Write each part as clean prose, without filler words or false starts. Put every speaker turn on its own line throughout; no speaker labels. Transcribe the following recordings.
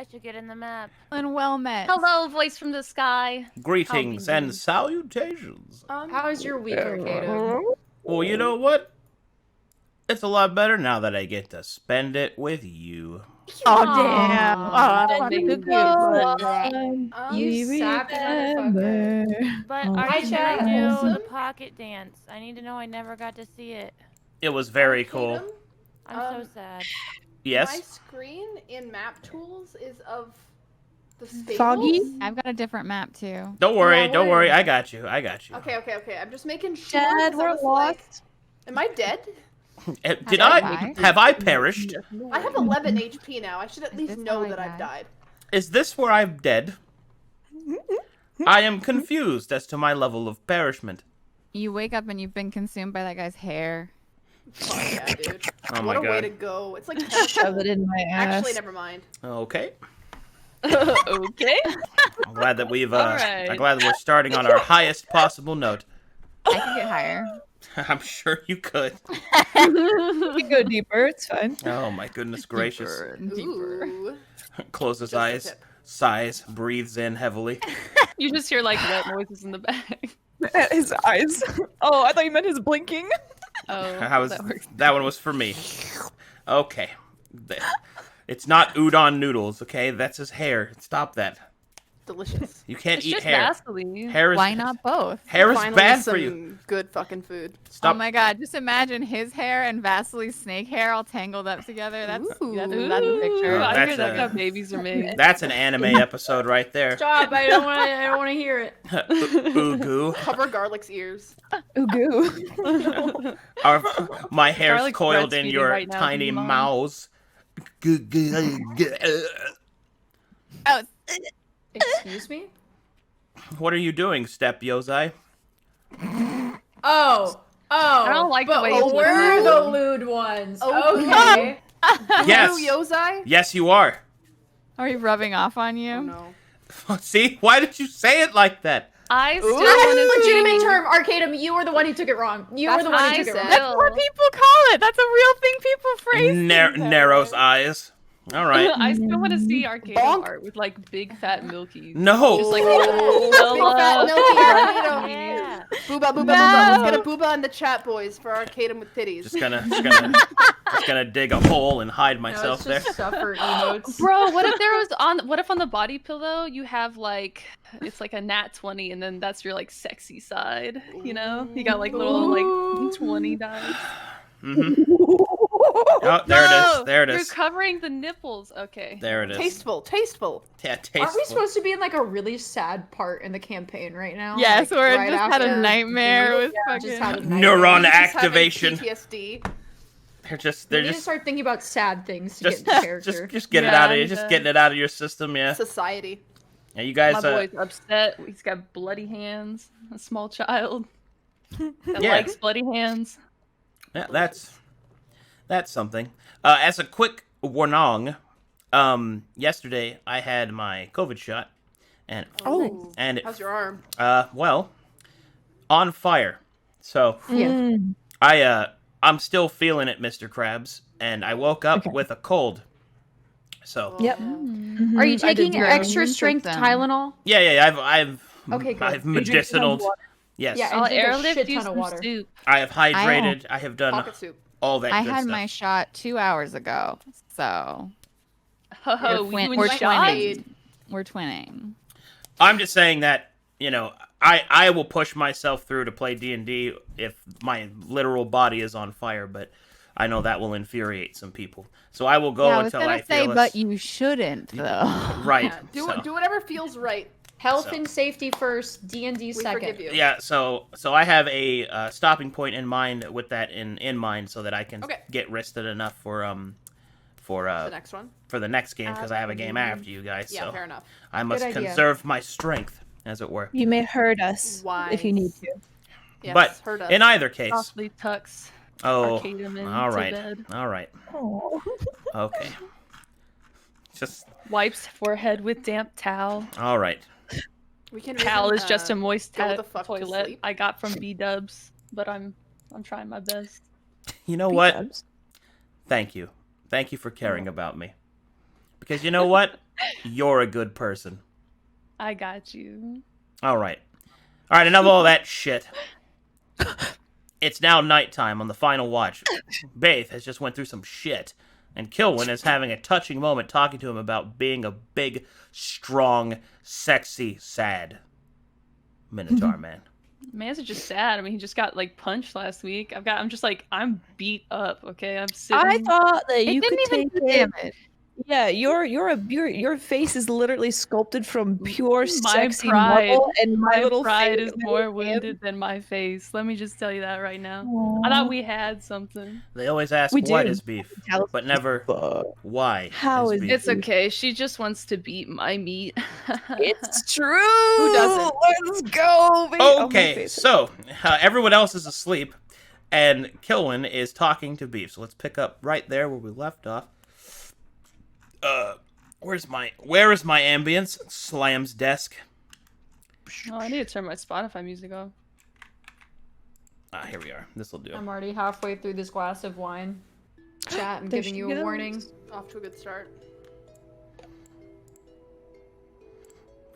I should get in the map.
And well met.
Hello, voice from the sky.
Greetings
Oh,
and salutations.
How's your week, Arcado?
Well, you know what? It's a lot better now that I get to spend it with you.
Oh, damn.
Aw.
Oh,
Big
good
You sappy motherfucker.
But
Oh,
are
hi,
you
Chad.
gonna do the pocket dance? I need to know. I never got to see it.
It was very cool.
Tatum,
I'm so sad.
My
Yes?
screen in map tools is of the stables.
Foggy?
I've got a different map too.
Don't worry,
Yeah,
don't
we're-
worry. I got you. I got you.
Okay. I'm just making sure.
Dad,
'cause I
we're
was like,
lost.
am I dead?
Did
I
I?
died?
Have I perished?
I have 11 HP now. I should at
Is
least
this
know
how I
that I've
died?
died.
Is this where I'm dead? I am confused as to my level of perishment.
You wake up and you've been consumed by that guy's hair.
Fuck yeah, dude.
Oh my
What a way to
god.
go. It's like
Shove it in my ass.
Actually, never mind.
Okay.
Okay.
I'm glad that we've
Alright.
I'm glad that we're starting on our highest possible note.
I can get higher.
I'm sure you could.
We can go deeper. It's fine.
Oh my goodness gracious.
Deeper and deeper.
Ooh.
Closes
Just a
eyes,
tip.
sighs, breathes in heavily.
You just hear like wet noises in the back.
His eyes. Oh, I thought you meant his blinking.
Oh, that works.
That one was for me. Okay. It's not udon noodles, okay? That's his hair. Stop that.
Delicious.
You can't
It's
eat
just
hair.
Vaseline.
Hair is
Why not both?
Hair is
Finally,
bad
some
for you.
good fucking food.
Stop.
Oh my god, just imagine his hair and Vasily's snake hair all tangled up together. That's a
Ooh,
picture.
I
That's
hear that's
a-
how babies are made.
That's an anime episode right there.
Stop! I don't want to hear it.
Ugu.
Cover garlic's ears.
Ooh, goo.
My hair's
Garlic's
coiled in
breastfeeding
your
right now,
tiny
Mom.
mouths.
Oh,
Excuse me?
What are you doing, Step Yozai?
Oh.
I don't like the way he's
we're
looking.
the lewd ones.
Okay.
Yes.
You, Yozai?
Yes, you are.
are we rubbing off on you?
Oh no.
See? Why did you say it like that?
I still
Ooh.
want to
Legitimate
see.
term, Arcadum. You were the one who took it wrong. You were
That's
the
what
one
I
who took it
said.
wrong.
That's what people call it. That's a real thing people phrase.
Narrow's eyes. All right.
I still want to see Arcade
Bonk.
art with like big fat milkies.
No.
Just like
Big fat milky Arcadum.
Yeah.
Booba, booba,
No.
booba. Let's get a booba in the chat, boys, for Arcadum with titties.
just gonna dig a hole and hide myself there.
suffer emotes.
Bro, what if there was what if on the body pillow you have like it's like a nat 20 and then that's your like sexy side, you know? You got like little like 20 dice.
Mhm. Oh, there it is. There it
You're
is.
covering the nipples. Okay.
There it is.
Tasteful.
Yeah,
Aren't
tasteful.
we supposed to be in like a really sad part in the campaign right now?
Yes,
Like,
where it
right
just had a
after
nightmare with
just
fucking.
had a nightmare.
Neuron
He's just having
activation.
PTSD.
They're just
We
they're
need to
just
start thinking about sad things to
just
get into character.
just get it
Yeah,
out of you.
I'm
Just
done.
getting it out of your system. Yeah.
Society.
Yeah, you guys.
My boy's upset. He's got bloody hands. A small child that
Yeah.
likes bloody hands.
Yeah, that's something. As a quick warning, yesterday I had my COVID shot, and
Oh.
and it,
How's your arm?
well, on fire. So
Yeah.
I'm still feeling it, Mr. Krabs, and I woke up with a cold. So
Yep.
Mm.
Are you
I did
taking
too.
extra
Immune
strength
system.
Tylenol?
yeah, I've
Okay, good.
I've
You drink
medicinal.
water.
Yes,
Yeah,
I'll
drink a
airlift
shit
you
ton of
some
water.
soup.
I have hydrated. I have done
Pocket soup.
all that.
I
good
had
stuff.
my shot 2 hours ago, so
Oh,
We're
we
we're
doing shots?
twinning. We're twinning.
I'm just saying that, you know, I will push myself through to play D&D if my literal body is on fire, but I know that will infuriate some people. So I will go
Yeah, I was
until
gonna
I
say,
feel
but you shouldn't though.
right.
Yeah, do
so.
do whatever feels right.
Health
So-
and safety first, D&D
We
second.
forgive you.
Yeah, so I have a stopping point in mind with that in mind so that I can
Okay.
get rested enough for
The next one.
for the next game because I have a game after you guys.
Yeah,
so
fair enough.
I must
idea.
conserve my strength, as it were.
You may hurt us if you need to.
Yes,
But
heard us.
in either case,
Softly tucks
oh,
Arcadum into
all right,
bed.
all right,
Oh.
okay, just
Wipes forehead with damp towel.
all right.
we can
Towel
even,
is just a moist
go the fuck to
toilet
sleep.
I got from B-dubs, but I'm trying my best.
You know what?
B-dubs.
Thank you for caring about me. Because you know what? You're a good person.
I got you.
All right. All right, enough of all that shit. It's now nighttime on the final watch. Baith has just went through some shit, and Kilwin is having a touching moment talking to him about being a big, strong, sexy, sad Minotaur man.
Man's just sad. I mean, he just got like punched last week. I'm just like, I'm beat up. Okay, I'm sitting.
I thought that
It
you could
didn't even
take
do
it.
damage.
Yeah, your face is literally sculpted from pure
My
sexy
pride.
marble, and my
My
little
pride
face
is more wounded than my face. Let me just tell you that right now. I thought we had something.
They always ask
We
what
do.
is beef,
Tell us
but never
Fuck.
why
How is
beef.
It's okay. She just wants to beat my meat.
It's true.
Who doesn't?
Let's go. Baby. Oh, my
Okay,
face.
so everyone else is asleep, and Kilwin is talking to Beef. So let's pick up right there where we left off. Where is my ambience? Slam's desk.
Oh, I need to turn my Spotify music off.
Ah, here we are. This will do.
I'm already halfway through this glass of wine. Chat, I'm
There
giving
she
you a
goes.
warning.
Off to a good start.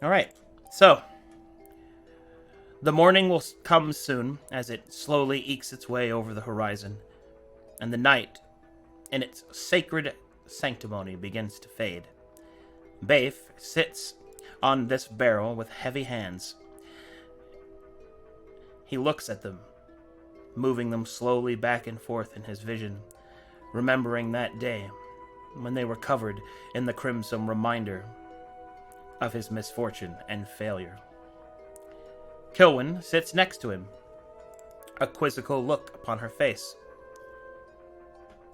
All right. So the morning will come soon as it slowly ekes its way over the horizon, and the night, in its sacred sanctimony, begins to fade. Baif sits on this barrel with heavy hands. He looks at them, moving them slowly back and forth in his vision, remembering that day when they were covered in the crimson reminder of his misfortune and failure. Kilwin sits next to him, a quizzical look upon her face.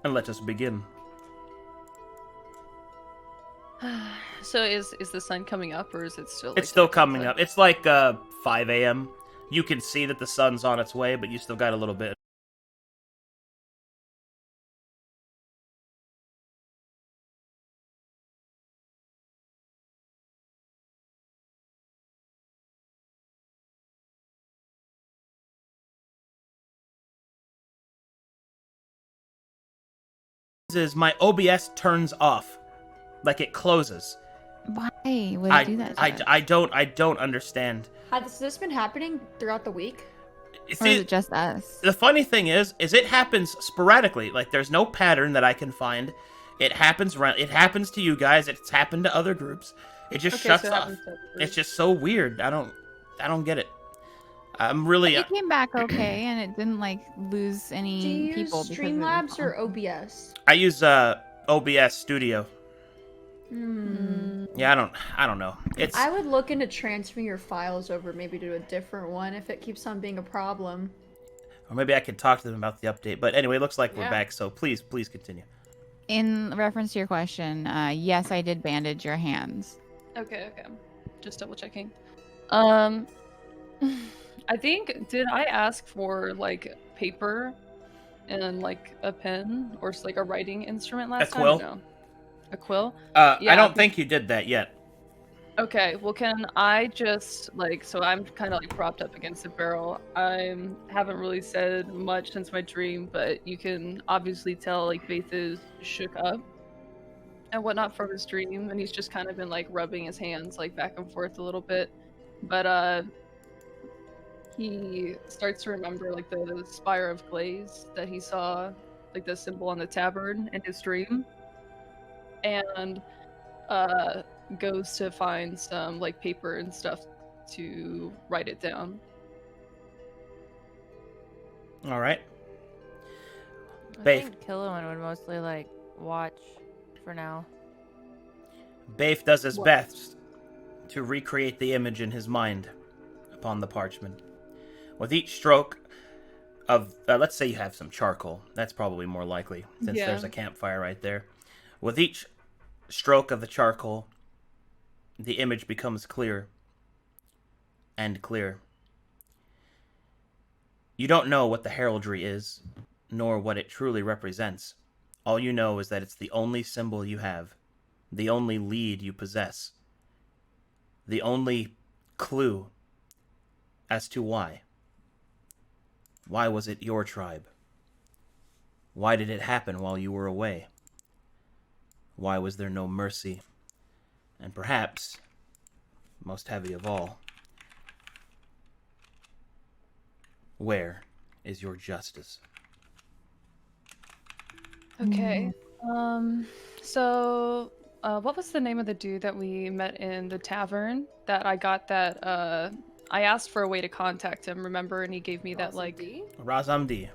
And let us begin.
So is the sun coming up or is it still?
It's still coming up. It's like 5 a.m. You can see that the sun's on its way, but you still got a little bit. Is my OBS turns off, like it closes.
Why would it do that? to us?
I don't understand.
Has this been happening throughout the week?
Or is
See,
it just us?
the funny thing is it happens sporadically. Like there's no pattern that I can find. It happens to you guys. It's happened to other groups. It just shuts off. It's just so weird. I don't get it. I'm really
It came back okay, and it didn't like lose
Do
any
you use
people. because of it.
Streamlabs or OBS?
I use OBS Studio.
Hmm.
Yeah, I don't know. It's
I would look into transferring your files over maybe to a different one if it keeps on being a problem.
or maybe I could talk to them about the update. But anyway, it looks like we're
Yeah.
back. So please continue.
In reference to your question, yes, I did bandage your hands.
Okay. Just double checking. I think, did I ask for like paper and like a pen or like a writing instrument last time?
quill?
No. A quill?
I
Yeah.
don't think you did that yet.
Okay, well, can I just like, so I'm kind of like propped up against the barrel. I haven't really said much since my dream, but you can obviously tell like Faith is shook up and whatnot from his dream, and he's just kind of been like rubbing his hands like back and forth a little bit. But he starts to remember like the spire of glaze that he saw, like the symbol on the tabard in his dream, and goes to find some like paper and stuff to write it down.
All right.
I
Baif.
think Killuan would mostly like watch for now.
Baif does his
What?
best to recreate the image in his mind upon the parchment. With each stroke of, let's say you have some charcoal. That's probably more likely, since
Yeah.
there's a campfire right there. With each stroke of the charcoal, the image becomes clearer and clearer. You don't know what the heraldry is, nor what it truly represents. All you know is that it's the only symbol you have, the only lead you possess, the only clue as to why. Why was it your tribe? Why did it happen while you were away? Why was there no mercy? And perhaps, most heavy of all, where is your justice?
Okay. So, what was the name of the dude that we met in the tavern that I got that, I asked for a way to contact him, remember? And he gave me that, like...
Razamdi.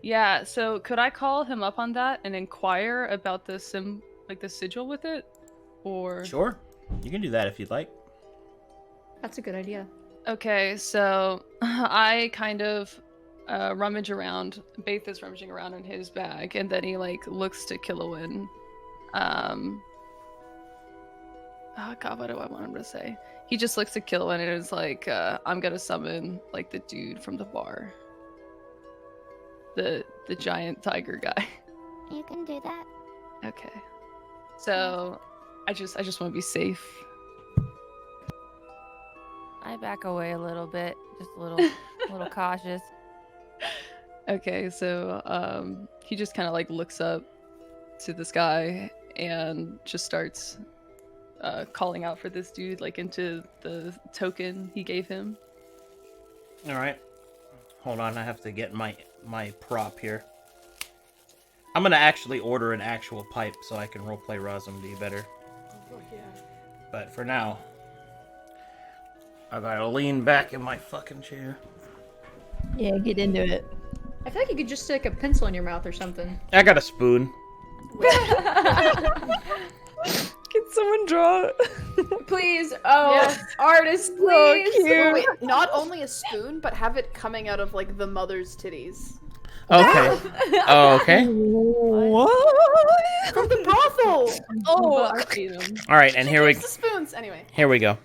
Yeah, so could I call him up on that and inquire about the the sigil with it? Or...
Sure. You can do that if you'd like.
That's a good idea.
Okay, so I kind of rummage around. Baith is rummaging around in his bag, and then he like looks to Kilowin. Oh god, what do I want him to say? He just looks at Kilowin and is like, "I'm gonna summon like the dude from the bar, the giant tiger guy."
You can do that.
Okay, so I just want to be safe.
I back away a little bit, just a little, a little cautious.
Okay, so he just kind of like looks up to the sky and just starts calling out for this dude like into the token he gave him.
All right. Hold on, I have to get my prop here. I'm gonna actually order an actual pipe so I can roleplay Razamdi better.
Oh, yeah.
But for now, I gotta lean back in my fucking chair.
Yeah, get into it.
I feel like you could just stick a pencil in your mouth or something.
I got a spoon.
Can someone draw?
Please, oh,
Yes.
artist,
So
please.
cute.
Oh, wait, not only a spoon, but have it coming out of like the mother's titties
Okay. Oh, okay.
What?
from the brothel.
Oh, Arcanum.
All right, and here we
Use the spoons anyway.
go.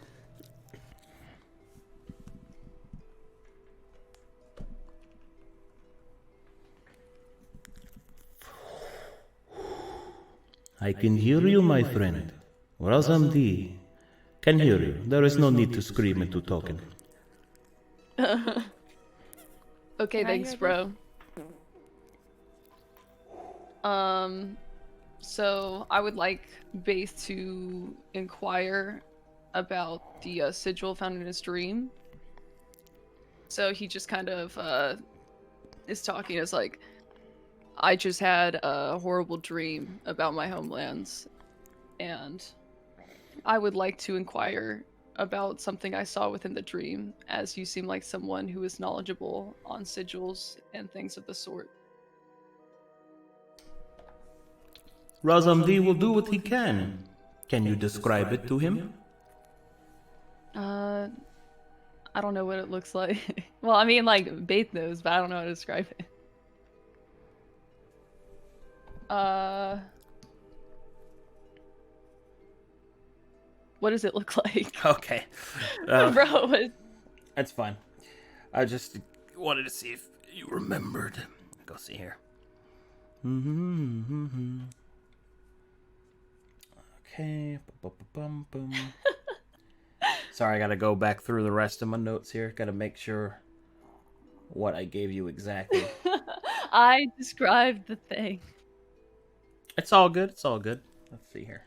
I can hear you, my friend. Razamdi can hear you. There is no need to scream into token.
Okay,
Can I
thanks,
hear
bro. So I would like Baith to inquire about the sigil found in his dream. So he just kind of is talking as like, I just had a horrible dream about my homelands, and I would like to inquire about something I saw within the dream, as you seem like someone who is knowledgeable on sigils and things of the sort.
Razamdi will do what he can. Can you describe it to him?
I don't know what it looks like. Well, I mean, like, Baith knows, but I don't know how to describe it. What does it look like?
Okay.
Bro, what?
That's fine. I just wanted to see if you remembered. Go see here. Okay. Bum. Sorry, I gotta go back through the rest of my notes here. Gotta make sure what I gave you exactly.
I described the thing.
It's all good. It's all good. Let's see here.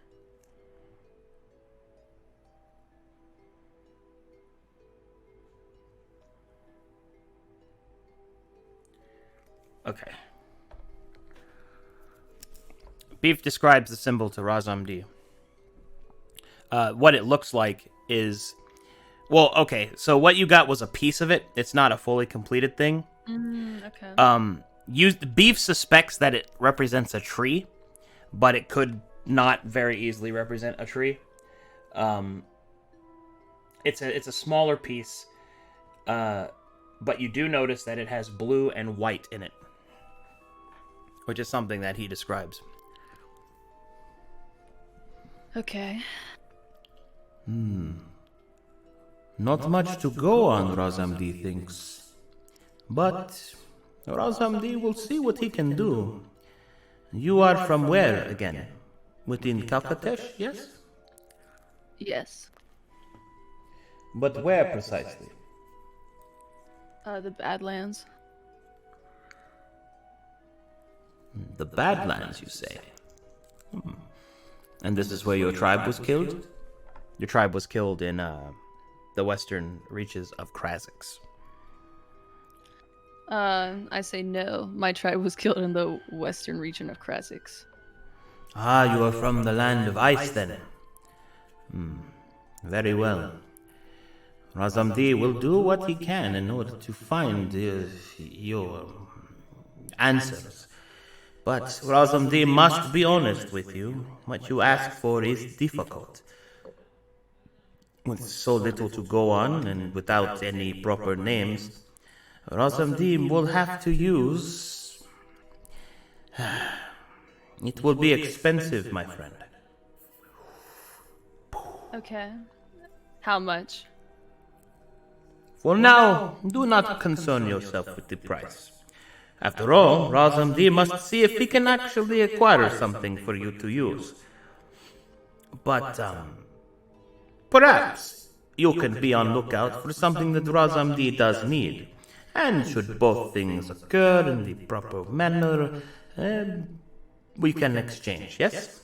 Okay. Beef describes the symbol to Razamdi. What it looks like is... Well, okay, so what you got was a piece of it. It's not a fully completed thing.
Okay.
Beef suspects that it represents a tree, but it could not very easily represent a tree. It's a smaller piece, but you do notice that it has blue and white in it, which is something that he describes.
Okay.
Not much to go on, Razamdi thinks. But Razamdi will see what he can do. You are from where again? Within Kalkatesh, yes?
Yes.
But where precisely?
The Badlands.
The Badlands, you say? And this is where your tribe was killed? Your tribe was killed in the western reaches of Krazix.
I say no. My tribe was killed in the western region of Krazix.
Ah, you are from the land of ice, then. Very well. Razamdi will do what he can in order to find your answers. But Razamdi must be honest with you. What you ask for is difficult. With so little to go on and without any proper names, Razamdi will have to use... It will be expensive, my friend.
Okay. How much?
For now, do not concern yourself with the price. After all, Razamdi must see if he can actually acquire something for you to use. But, perhaps you can be on lookout for something that Razamdi does need. And should both things occur in the proper manner, we can exchange, yes?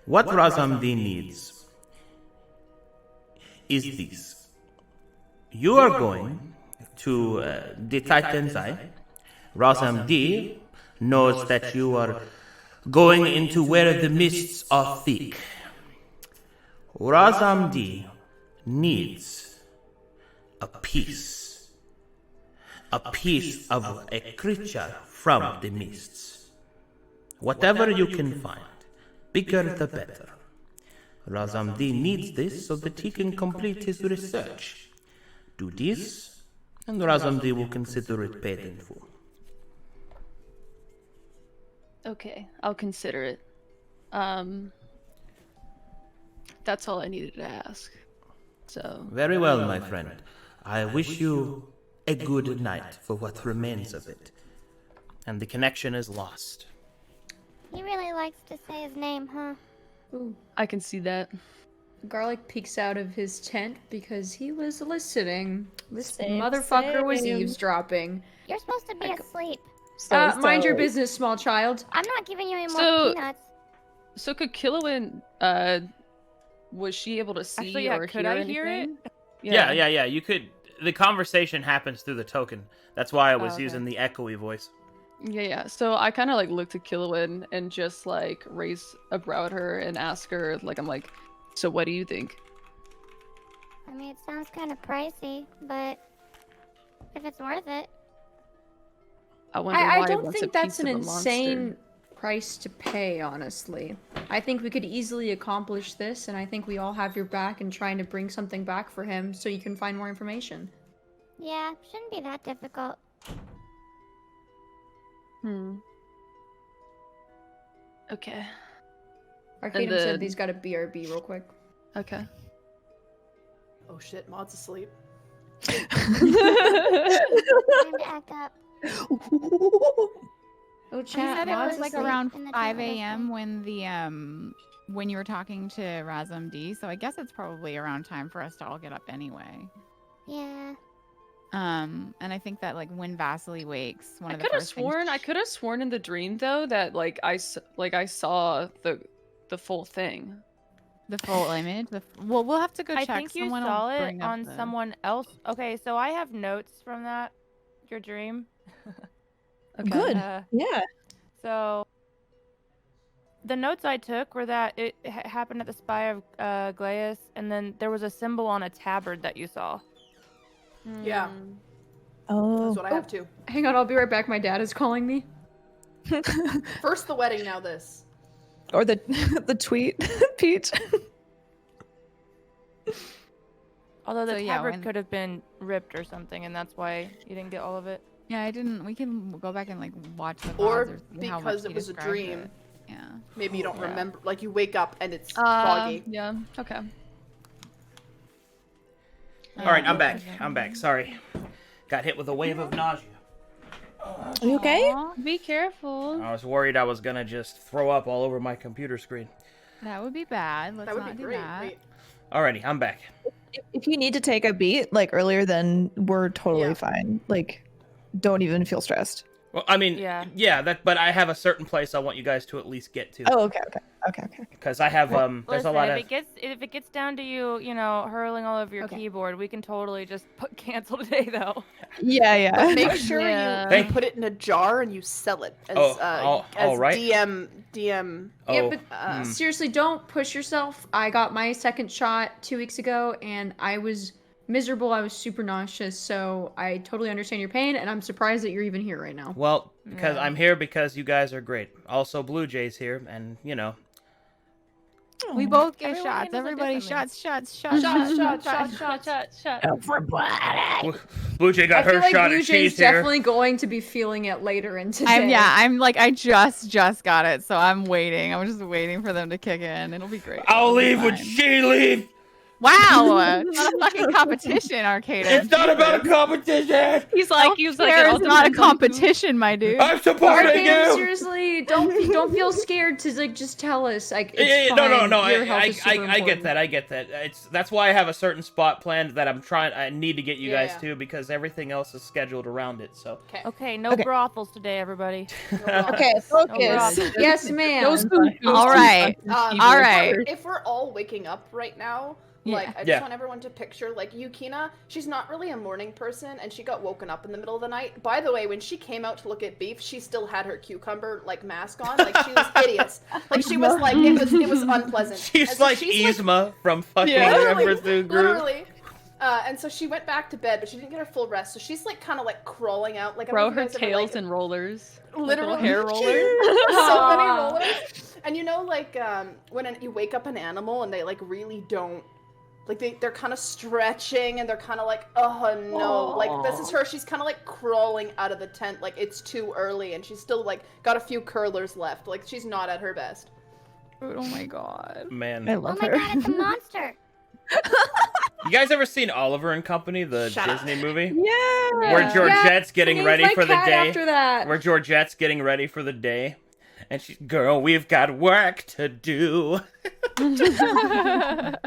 What Razamdi needs is this. You are going to the Titan's Eye. Razamdi knows that you are going into where the mists are thick. Razamdi needs a piece of a creature from the mists. Whatever you can find, bigger the better. Razamdi needs this so that he can complete his research. Do this, and Razamdi will consider it paid in full.
Okay, I'll consider it. That's all I needed to ask. So.
Very well, my friend. I wish you a good night for what remains of it. And the connection is lost.
He really likes to say his name, huh?
Ooh.
I can see that.
Garlic peeks out of his tent because he was listening. This
Same,
motherfucker was
same.
eavesdropping.
You're supposed to be asleep.
Mind your business, small child.
I'm not giving you any more
So-
peanuts.
So could Killowen, was she able to see
Actually, yeah,
or
could
hear
I hear it?
anything?
Yeah. You could. The conversation happens through the token. That's why I was
okay.
using the echoey voice.
Yeah. So I kind of like looked at Killowen and just like raise a brow at her and ask her, like, I'm like, so what do you think?
I mean, it sounds kind of pricey, but if it's worth it.
I wonder why
I
it
don't
wants a
think that's
piece
an
of a monster.
insane price to pay, honestly. I think we could easily accomplish this, and I think we all have your back in trying to bring something back for him so you can find more information.
Yeah, shouldn't be that difficult.
Okay.
Arcadum
then-
said he's got a BRB real quick.
Okay.
Oh shit, Maud's asleep.
Time to act up.
Oh,
He
chat.
said it was
Maud's
like
asleep.
around
in the
5
television.
a.m. when you were talking to Razam D, so I guess it's probably around time for us to all get up anyway.
Yeah.
And I think that like when Vasily wakes, one
I
of the
could have
first things
sworn. I could have sworn in the dream though that like I saw the full thing.
the full image. Well, we'll have to go
I
check.
think you
Someone will
saw it
bring up
on
the-
someone else. Okay, so I have notes from that, your dream.
Okay.
Good.
Uh,
Yeah.
So the notes I took were that it happened at the Spire of Glaius, and then there was a symbol on a tabard that you saw.
Yeah.
Oh.
That's what I have too.
Hang on, I'll be right back. My dad is calling me.
First the wedding, now this.
Or the the tweet, Peach.
Although the
So, yeah,
tabard
when-
could have been ripped or something, and that's why you didn't get all of it.
Yeah, I didn't. We can go back and like watch the
Or
VODs see how
because
much
it
he
was a
described
dream.
it. Yeah.
Maybe you don't
Yeah.
remember. Like you wake up and it's foggy.
Yeah. Okay.
All right, I'm back. I'm back. Sorry. Got hit with a wave of nausea.
Are you okay?
Aw,
Be careful.
I was worried I was gonna just throw up all over my computer screen.
that would be bad. Let's
That would
not
be
do
great.
that.
Wait.
Alrighty, I'm back.
If you need to take a beat like earlier, then we're totally
Yeah.
fine. Like, don't even feel stressed.
Well, I mean,
Yeah.
that. But I have a certain place I want you guys to at least get to.
Oh, okay.
Because I have there's
Listen,
a lot
if
of.
if it gets down to you, hurling all over your
Okay.
keyboard, we can totally just cancel today, though.
Yeah.
But make sure
Yeah.
you put it in a jar and you sell it as
all right.
DM.
Yeah, but
hmm.
seriously, don't push yourself. I got my second shot 2 weeks ago, and I was miserable. I was super nauseous, so I totally understand your pain, and I'm surprised that you're even here right now.
Well, because
Yeah.
I'm here because you guys are great. Also, Blue Jay's here, and
We both get
Everyone
shots.
handles it
Everybody
differently.
shots.
Shut.
Blue Jay got
I feel
her
like
shot
Blue
and
Jay's
she's here.
definitely going to be feeling it later in today.
I'm like, I just got it, so I'm waiting. I'm just waiting for them to kick in. It'll be great.
I'll
It'll be
leave when
fine.
she leaves.
Wow, it's not a fucking competition, Arcada.
It's not about a competition.
He's like,
It's
it
not
all
a
depends on who-
competition, my dude.
I'm supporting
Arcana,
you.
seriously, don't feel scared to like just tell us. Like, it's
Yeah,
fine.
no.
Your health is super
I get
important.
that. I get that. That's why I have a certain spot planned that I need to get you guys
Yeah.
to because everything else is scheduled around it. So.
Okay, no
Okay.
brothels today, everybody.
Okay, focus.
brothels.
Yes, ma'am.
All right.
Um,
All right.
If we're all waking up right now, like, I just
Yeah.
want everyone to picture, like, Yukina, she's not really a morning person, and she got woken up in the middle of the night. By the way, when she came out to look at Beef, she still had her cucumber, like, mask on. Like, she was hideous. Like, she was, like, it was unpleasant.
She's
And so
like
she's,
Yzma from fucking
Literally,
Emperor's New Groove.
literally. And so she went back to bed, but she didn't get her full rest, so she's, like, kind of, like, crawling out. Like, I
Throw
don't know
her
if you guys ever,
tails
like,
and rollers. Like
literally
little hair rollers.
so many rollers. And like when you wake up an animal and they like really don't like they're kind of stretching and they're kind of like, oh no, like this is her. She's kind of like crawling out of the tent like it's too early and she's still like got a few curlers left. Like she's not at her best.
Oh my god.
Man,
I
Oh
love
my
her.
god, it's a monster.
you guys ever seen Oliver and Company, the
Shut up.
Disney movie?
Yeah.
Where Georgette's getting
Named
ready
my
for the
cat
day.
After that.
Where Georgette's getting ready for the day. And she's, girl, we've got work to do. That's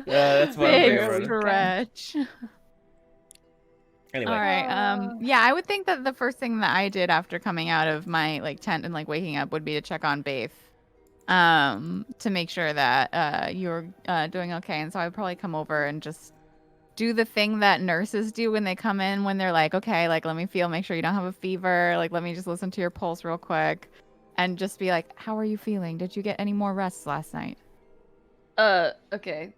one of my
Big
favorite.
stretch.
Anyway,
All right. Yeah, I would think that the first thing that I did after coming out of my like tent and like waking up would be to check on Baith, to make sure that you're doing okay. And so I'd probably come over and just do the thing that nurses do when they come in, when they're like, okay, like let me make sure you don't have a fever. Like let me just listen to your pulse real quick, and just be like, how are you feeling? Did you get any more rest last night?
Okay.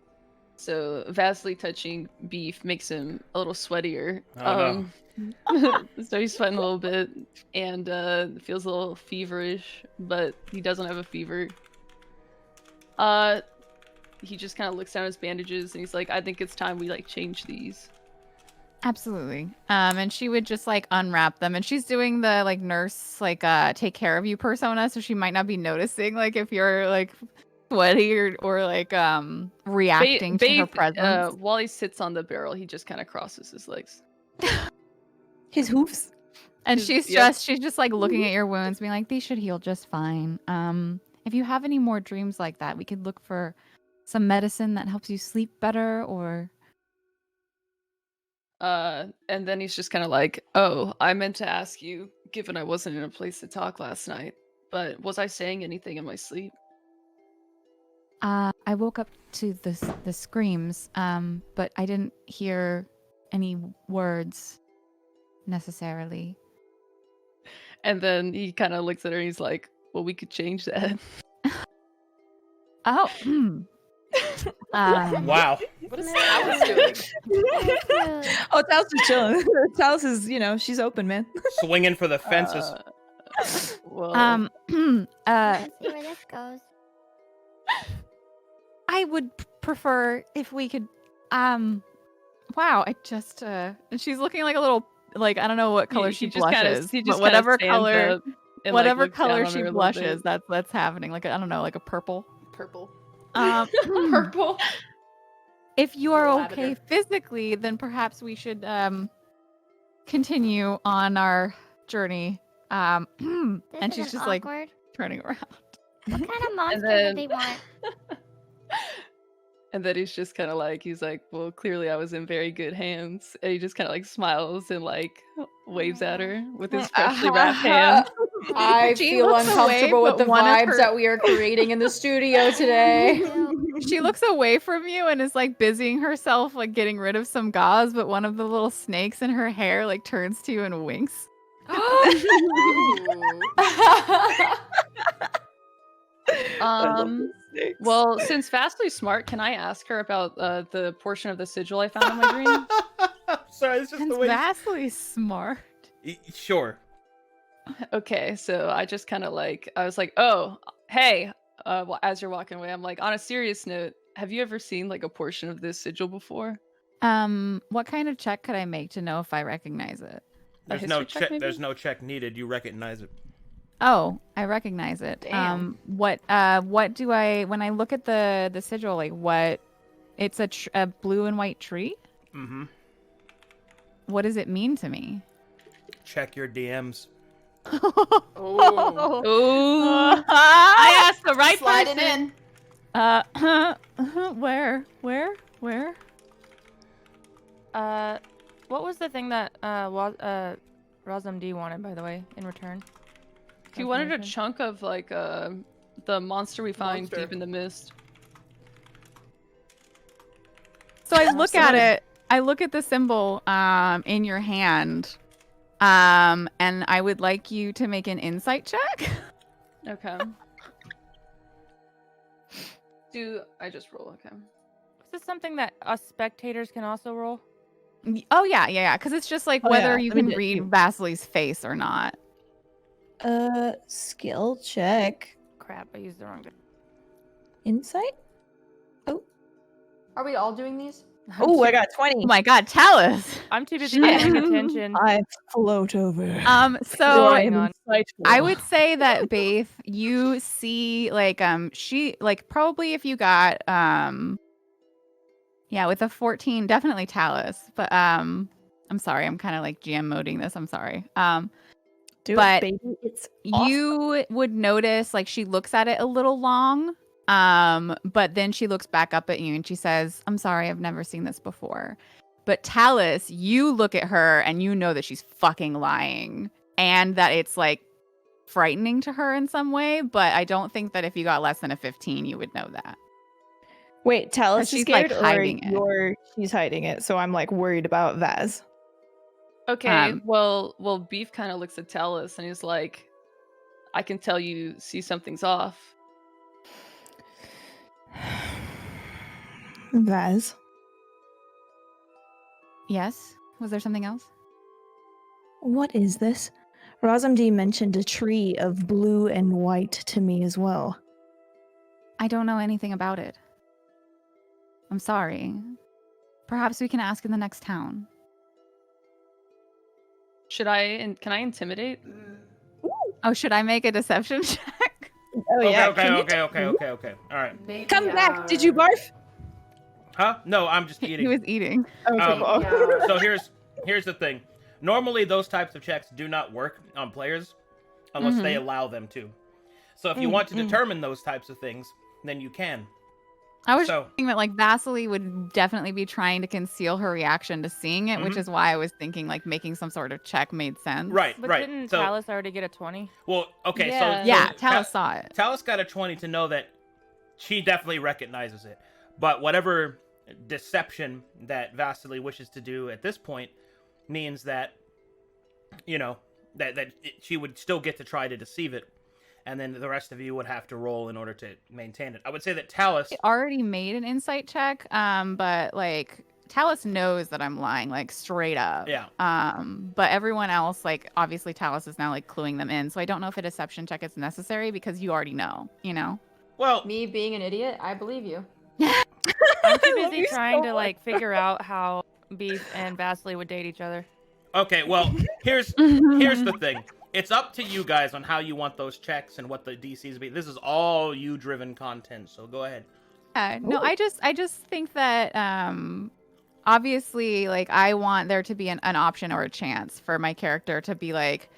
So vastly touching Beef makes him a little sweatier.
Oh, no.
So he's sweating a little bit and feels a little feverish, but he doesn't have a fever. He just kind of looks down at his bandages and he's like, I think it's time we like change these.
Absolutely. And she would just like unwrap them, and she's doing the like nurse like take care of you persona, so she might not be noticing like if you're like sweaty or like reacting to her presence.
While he sits on the barrel, he just kind of crosses his legs.
His hoofs.
And
She's-
she's
yep.
she's just like looking at your wounds, being like, these should heal just fine. If you have any more dreams like that, we could look for some medicine that helps you sleep better, or
And then he's just kind of like, oh, I meant to ask you, given I wasn't in a place to talk last night, but was I saying anything in my sleep?
I woke up to the screams, but I didn't hear any words necessarily.
And then he kind of looks at her and he's like, well, we could change that.
Oh,
Wow.
What is Alice doing?
Oh, Talos is chilling. Talos is, she's open, man.
Swinging for the fences.
Well,
Let's see where this goes.
I would prefer if we could wow, I just and she's looking like a little like I don't know what color she blushes. But whatever color whatever color she blushes, that's happening. Like I don't know, like a purple.
Purple.
Purple.
If you are
Lavender.
okay physically, then perhaps we should continue on our journey.
This
And she's
isn't
just like
awkward.
turning around.
What kind of monster
then-
did they want?
And then he's just kind of like, he's like, well, clearly I was in very good hands. And he just kind of like smiles and like waves at her with his freshly wrapped hands.
I
She
feel
looks away,
uncomfortable with
but
the
one of
vibes
her-
that we are creating in the studio today.
She looks away from you and is like busying herself, like getting rid of some gauze, but one of the little snakes in her hair like turns to you and winks.
Well, since Fastly's smart, can I ask her about the portion of the sigil I found in my dream?
Sorry, it's just
Since
the way.
vastly smart.
Sure.
Okay, so I just kind of I was like, oh, hey, as you're walking away, I'm like, on a serious note, have you ever seen like a portion of this sigil before?
What kind of check could I make to know if I recognize it?
There's
history
no
check,
check.
maybe?
There's no check needed. You recognize it.
Oh, I recognize it.
Damn.
What do I when I look at the sigil, like what? It's a blue and white tree.
Mm-hmm.
What does it mean to me?
Check your DMs.
Oh.
Ooh, I asked the right
Slide
person.
it in.
Where?
What was the thing that Razam D wanted, by the way, in return?
He wanted a
Information?
chunk of like the monster we find
Monster.
deep in the mist.
So I look at
Absolutely.
it. I look at the symbol in your hand, and I would like you to make an insight check.
Okay. Do I just roll? Okay.
Is this something that us spectators can also roll?
Oh yeah. Because it's just like
Oh,
whether
yeah.
you
Let me
can
do it
read
too.
Vasili's face or not.
Skill check.
Crap, I used the wrong.
Insight?
Are we all doing these?
Oh, I got 20.
Oh my God, Talus.
I'm too busy paying attention.
I float over.
So
I
hang
am
on.
insightful.
I would say that Baith, you see like she like probably if you got yeah, with a 14, definitely Talus. But I'm sorry, I'm kind of like GM moding this. I'm sorry.
Do
but
it, baby. It's awesome.
You would notice like she looks at it a little long. But then she looks back up at you and she says, "I'm sorry, I've never seen this before." But Talus, you look at her and you know that she's fucking lying and that it's like frightening to her in some way, but I don't think that if you got less than a 15, you would know that.
Wait, Talus is
she's, like,
scared
hiding it.
or she's hiding it, so I'm like worried about Vaz.
Okay. Well, Beef kind of looks at Talus and he's like, "I can tell you see something's off."
Vaz.
Yes? Was there something else?
What is this? Razamdi mentioned a tree of blue and white to me as well.
I don't know anything about it. I'm sorry. Perhaps we can ask in the next town.
Should I? Can I intimidate?
Oh, should I make a deception check?
Oh
Okay,
yeah.
okay,
can you
okay. All right.
Maybe,
Come back. Did you barf?
Huh? No, I'm just
He
eating.
was eating.
Oh,
So here's the thing. Normally, those types of checks do not work on players unless they allow them to. So if you want to determine those types of things, then you can.
I was
So-
thinking that like Vasily would definitely be trying to conceal her reaction to seeing it, which is why I was thinking like making some sort of check made sense.
Right,
But
right.
didn't
So,
Talus already get a 20?
well, okay,
Yeah.
so
Yeah,
so
Talus saw it.
Talus got a 20 to know that she definitely recognizes it. But whatever deception that Vasily wishes to do at this point means that, you know, she would still get to try to deceive it. And then the rest of you would have to roll in order to maintain it. I would say that Talus...
I already made an insight check, but like Talus knows that I'm lying, like straight up.
Yeah.
But everyone else, like obviously Talus is now like cluing them in. So I don't know if a deception check is necessary because you already know, you know?
Well,
Me being an idiot, I believe you.
I'm too
love
busy
you
trying
so
to like figure out how Beef and Vasily would date each other.
okay, well, here's the thing. It's up to you guys on how you want those checks and what the DCs be. This is all you-driven content, so go ahead.
No, I just think that obviously like I want there to be an option or a chance for my character to be like,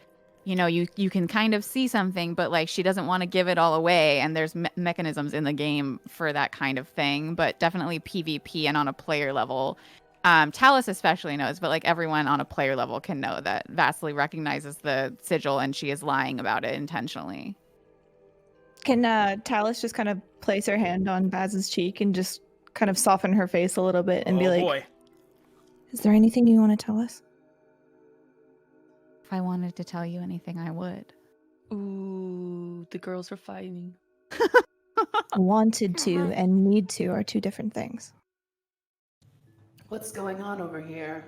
you know, you can kind of see something, but like she doesn't want to give it all away, and there's mechanisms in the game for that kind of thing, but definitely PvP and on a player level. Talus especially knows, but like everyone on a player level can know that Vasily recognizes the sigil and she is lying about it intentionally.
Can Talus just kind of place her hand on Baz's cheek and just kind of soften her face a little bit and be like,
boy.
"Is there anything you want to tell us?"
If I wanted to tell you anything, I would.
Ooh, the girls are fighting.
Wanted to and need to are two different things.
What's going on over here?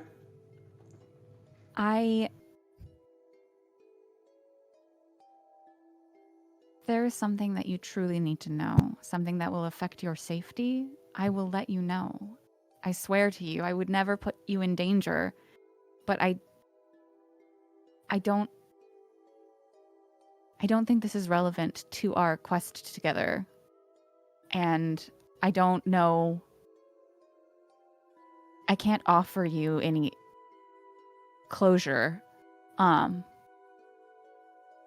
There is something that you truly need to know, something that will affect your safety. I will let you know. I swear to you, I would never put you in danger, but I don't think this is relevant to our quest together. And I don't know. I can't offer you any closure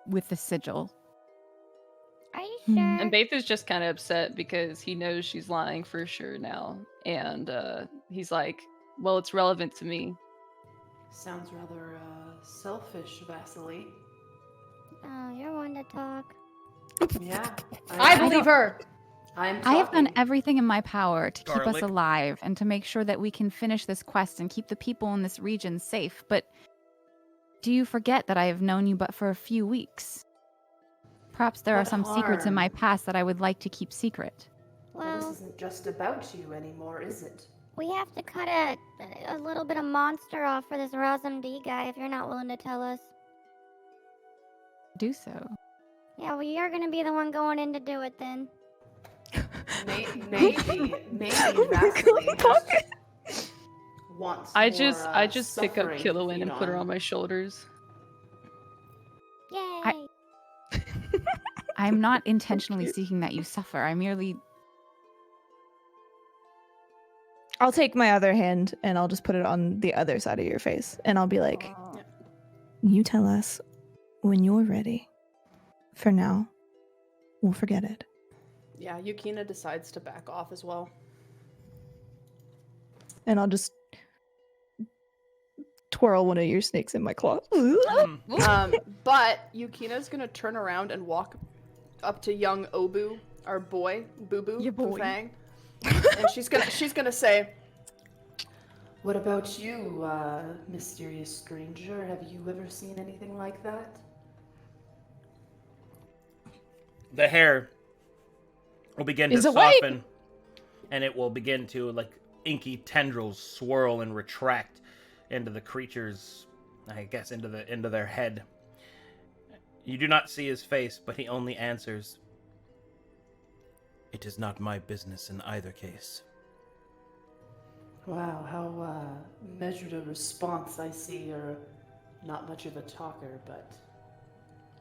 with the sigil.
Are you
Hmm.
sure?
And Baith is just kind of upset because he knows she's lying for sure now. And he's like, well, it's relevant to me.
Sounds rather selfish, Vasily.
Oh, you're one to talk.
Yeah.
I believe her.
I'm
I have done
talking.
everything in my power to keep us
Garlic.
alive and to make sure that we can finish this quest and keep the people in this region safe. But do you forget that I have known you but for a few weeks? Perhaps there are
What
some secrets in
harm?
my past that I would like to keep secret.
Well,
Well,
this isn't just about you anymore, is it?
we have to cut a little bit of monster off for this Razum D guy if you're not willing to tell us.
Do so.
Yeah, well, you're gonna be the one going in to do it then.
Maybe Vasily just wants
I
more,
just pick up
suffering to
Kilowin
feed
and put her on my shoulders.
Yay!
I'm not intentionally seeking that you suffer. I merely.
I'll take my other hand and I'll just put it on the other side of your face. And I'll be like, "You tell us when you're ready. For now, we'll forget it."
Yeah, Yukina decides to back off as well.
And I'll just twirl one of your snakes in my claw.
But Yukina's gonna turn around and walk up to young Obu, our boy, Boo Boo,
Your boy.
Fang, and she's gonna say, "What about you, mysterious stranger? Have you ever seen anything like that?"
The hair will begin to
Is awake!
soften, and it will begin to, like, inky tendrils swirl and retract into the creature's, I guess, into their head. You do not see his face, but he only answers, "It is not my business in either case."
Wow, how measured a response. I see you're not much of a talker, but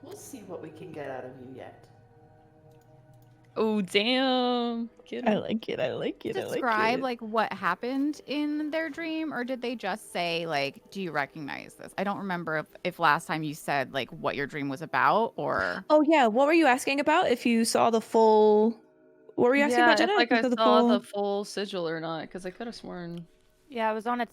we'll see what we can get out of you yet.
Oh, damn. Get him.
like it. I like it.
Describe like what happened in their dream, or did they just say like, "Do you recognize this?" I don't remember if last time you said like what your dream was about, or
Oh yeah, what were you asking about? If you saw the full, what were you asking
Yeah,
about,
it's
Jenna?
like
If
I
you
saw
full-
the full sigil or not, because I could have sworn.
Yeah, it was on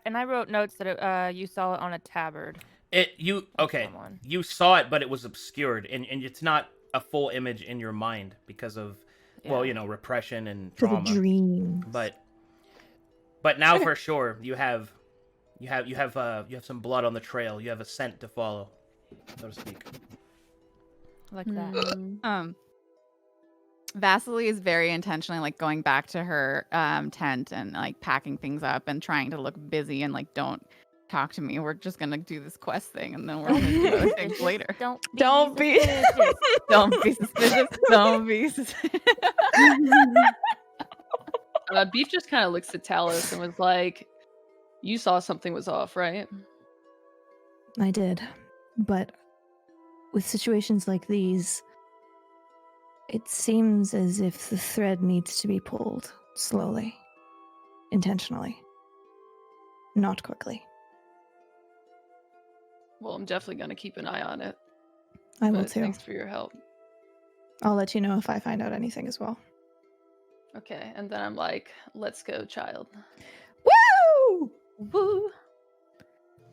and I wrote notes that you saw it on a tabard.
Okay,
Someone.
you saw it, but it was obscured, and it's not a full image in your mind because of, well,
Yeah.
repression and
for the
trauma.
dream.
But now for sure you have some blood on the trail. You have a scent to follow, so to speak.
Like that.
Mm.
Vasily is very intentionally like going back to her tent and like packing things up and trying to look busy and like, "Don't talk to me. We're just gonna do this quest thing and then we're gonna do other things later."
Don't be.
suspicious.
Don't be suspicious. Don't be suspicious.
Beef just kind of looks at Talus and was like, "You saw something was off, right?"
I did, but with situations like these, it seems as if the thread needs to be pulled slowly, intentionally, not quickly.
Well, I'm definitely gonna keep an eye on it.
I will
But
too.
thanks for your help.
I'll let you know if I find out anything as well.
Okay, and then I'm like, "Let's go, child."
Woo!
Woo.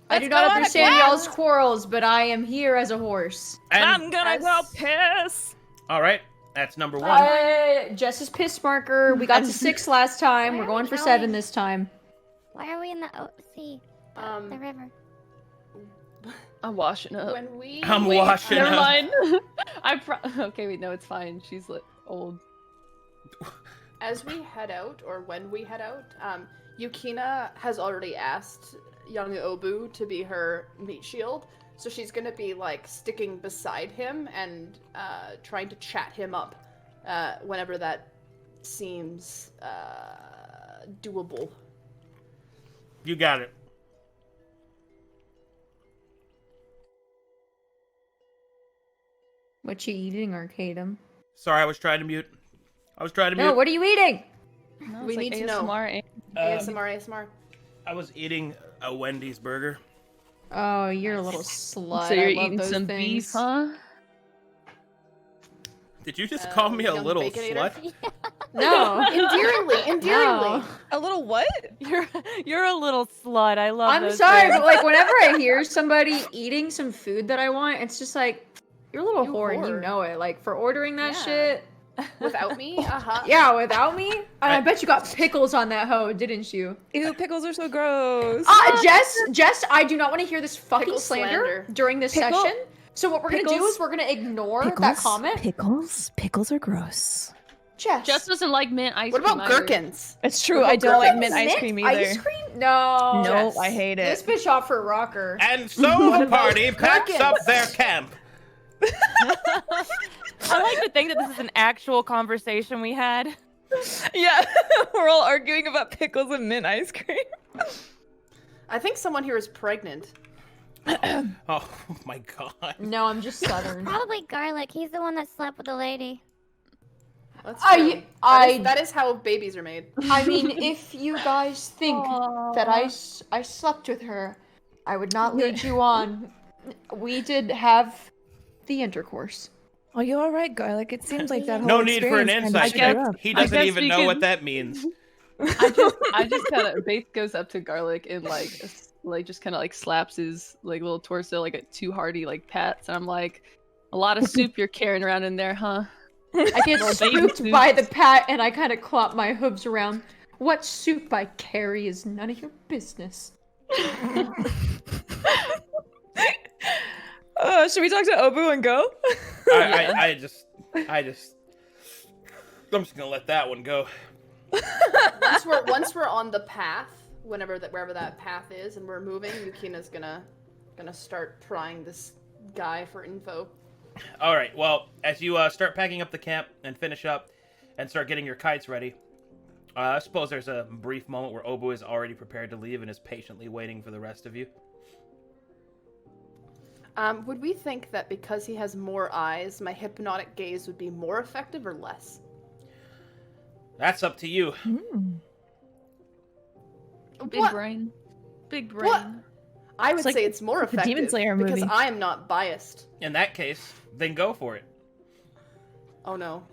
I do not understand y'all's quarrels, but I am here as a horse.
And
I'm gonna go piss.
all right, that's number 1.
Jess's piss marker. We got to 6 last time. We're going for 7 this time.
Why are we in the sea? The river.
I'm washing up.
When we
I'm
wake
washing
Never
up.
mind. Okay, wait, no, it's fine. She's old.
As we head out, or when we head out, Yukina has already asked young Obu to be her meat shield, so she's gonna be like sticking beside him and trying to chat him up whenever that seems doable.
You got it.
What you eating, Arcadum?
Sorry, I was trying to mute.
No, what are you eating?
No,
We
it's
need to know.
ASMR.
ASMR.
I was eating a Wendy's burger.
Oh, you're a little slut.
So you're
I love
eating
those
some
things.
beef, huh?
Did you just call me a
young
little
Baconator?
slut?
No.
Endearingly.
No.
A little what?
You're a little slut. I love
I'm
those
sorry,
things.
but like whenever I hear somebody eating some food that I want, it's just like, you're a little
You
whore and you
whore.
know it. Like for ordering that
Yeah.
shit.
Without me? Uh-huh.
Yeah, without me? And I bet you got pickles on that hoe, didn't you?
Ew, pickles are so gross.
Jess, I do not want to hear this fucking
Pickle
slander
slander.
during this
Pickle-
session. So what we're gonna do
Pickles-
is we're gonna ignore that comment.
Pickles are gross.
Jess,
Jess doesn't like mint ice
What
cream.
about
either.
gherkins?
It's true. I don't like mint
Mint
ice cream either.
Ice cream? No.
Nope, I hate
This
it.
bitch off for a rocker.
And so the party packs
Gherkins?
up their camp.
I like to think that this is an actual conversation we had.
Yeah, we're all arguing about pickles and mint ice cream.
I think someone here is pregnant.
Oh my god.
No, I'm just southern.
Probably Garlic. He's the one that slept with the lady.
That's
I-
true.
I-
that is how babies are made.
I mean, if you guys think that I slept with her, I would not lead you on. We did have the intercourse.
Are you all right, Garlic? It seems like that whole
No need for an
experience kinda
insight
screwed
check.
up.
He
I
doesn't
guess
even
we
know
can-
what that means.
I just kind of Baith goes up to Garlic and like just kind of like slaps his like little torso like 2 hearty like pats, and I'm like, a lot of soup you're carrying around in there, huh?
I get spooked by the pat, and I kind of clap my hooves around. What soup I carry is none of your business.
Should we talk to Obu and go?
I'm just gonna let that one go.
Once we're on the path, wherever that path is, and we're moving, Yukina's gonna start prying this guy for info.
All right. Well, as you start packing up the camp and finish up, and start getting your kites ready, I suppose there's a brief moment where Obu is already prepared to leave and is patiently waiting for the rest of you.
Would we think that because he has more eyes, my hypnotic gaze would be more effective or less?
That's up to you.
Big
What?
brain. Big brain.
What? I would
like
say it's more
the
effective
Demon Slayer
because
movie.
I am not biased.
In that case, then go for it.
Oh no.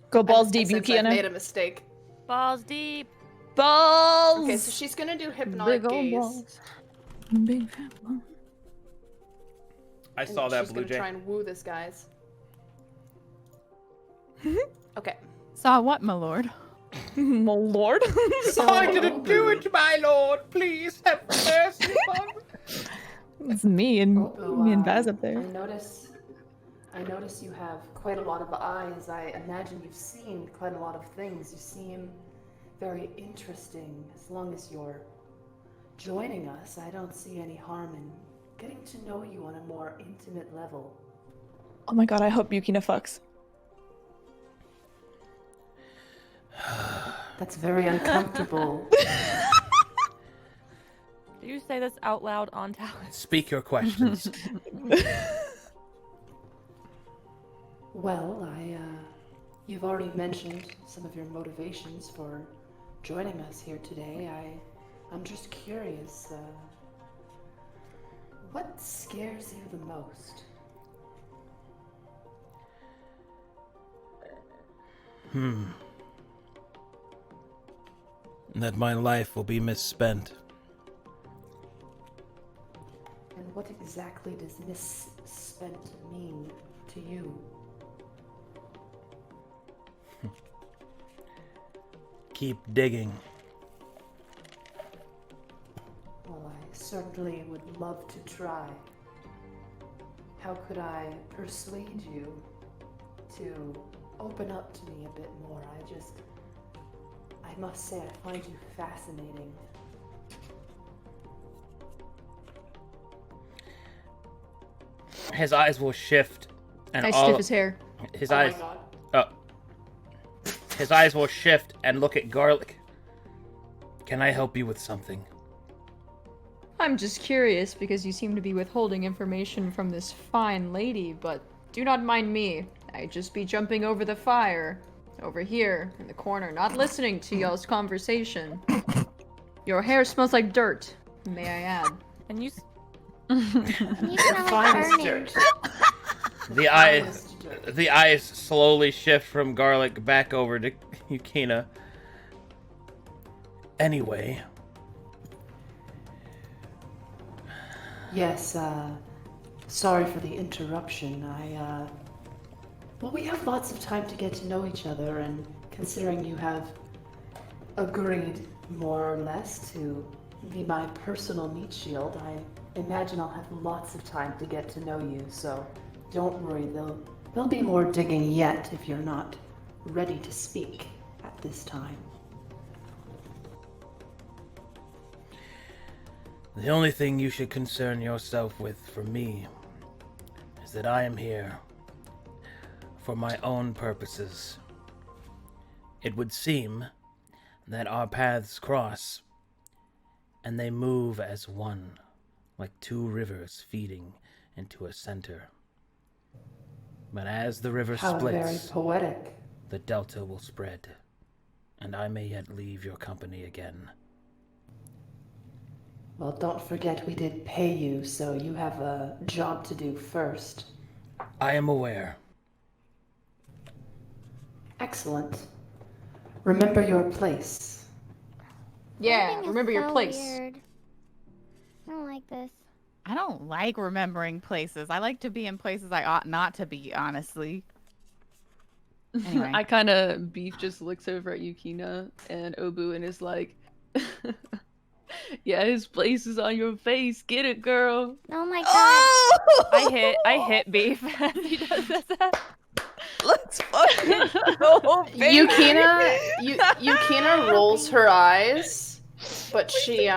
Go balls
I
deep,
sense I've made
Yukina.
a mistake.
Balls deep.
Balls!
Okay, so she's gonna do hypnotic
Big old
gaze.
balls.
Big fat balls.
I
and
saw that,
she's
Blue
gonna
Jay.
try and woo this guys. Okay.
Saw what, my lord?
My lord.
I didn't do it, my lord. Please have mercy upon me.
It's me and Baz up
I
there.
notice you have quite a lot of eyes. I imagine you've seen quite a lot of things. You seem very interesting. As long as you're joining us, I don't see any harm in getting to know you on a more intimate level.
Oh my god, I hope Yukina fucks.
That's very uncomfortable.
Do you say this out loud on Talon?
Speak your questions.
Well, you've already mentioned some of your motivations for joining us here today. I'm just curious, what scares you the most?
That my life will be misspent.
What exactly does misspent mean to you?
Keep digging.
Well, I certainly would love to try. How could I persuade you to open up to me a bit more? I must say, I find you fascinating.
His eyes will shift, and
I
all
stiff his hair.
his
Oh my
eyes.
God.
His eyes will shift and look at Garlic. Can I help you with something?
I'm just curious because you seem to be withholding information from this fine lady, but do not mind me. I just be jumping over the fire, over here in the corner, not listening to y'all's conversation. Your hair smells like dirt, may I add.
And you
You smell like
Finest
burning.
dirt.
The eyes,
Finest dirt.
the eyes slowly shift from Garlic back over to Yukina. Anyway,
Yes, sorry for the interruption. Well, we have lots of time to get to know each other, and considering you have agreed, more or less, to be my personal meat shield, I imagine I'll have lots of time to get to know you, so don't worry, there'll be more digging yet if you're not ready to speak at this time.
the only thing you should concern yourself with from me is that I am here for my own purposes. It would seem that our paths cross, and they move as one, like two rivers feeding into a center. But as the river
How very
splits,
poetic.
the delta will spread, and I may yet leave your company again.
Well, don't forget we did pay you, so you have a job to do first.
I am aware.
Excellent. Remember your place.
Yeah,
Everything is
remember your
so
place.
Weird. I don't like this.
I don't like remembering places. I like to be in places I ought not to be, honestly. Anyway.
I kind of Beef just looks over at Yukina and Obu and is like, "Yeah, his place is on your face. Get it, girl."
Oh my god.
I hit Beef as he does that.
Let's fucking go, baby.
Yukina rolls her eyes, but she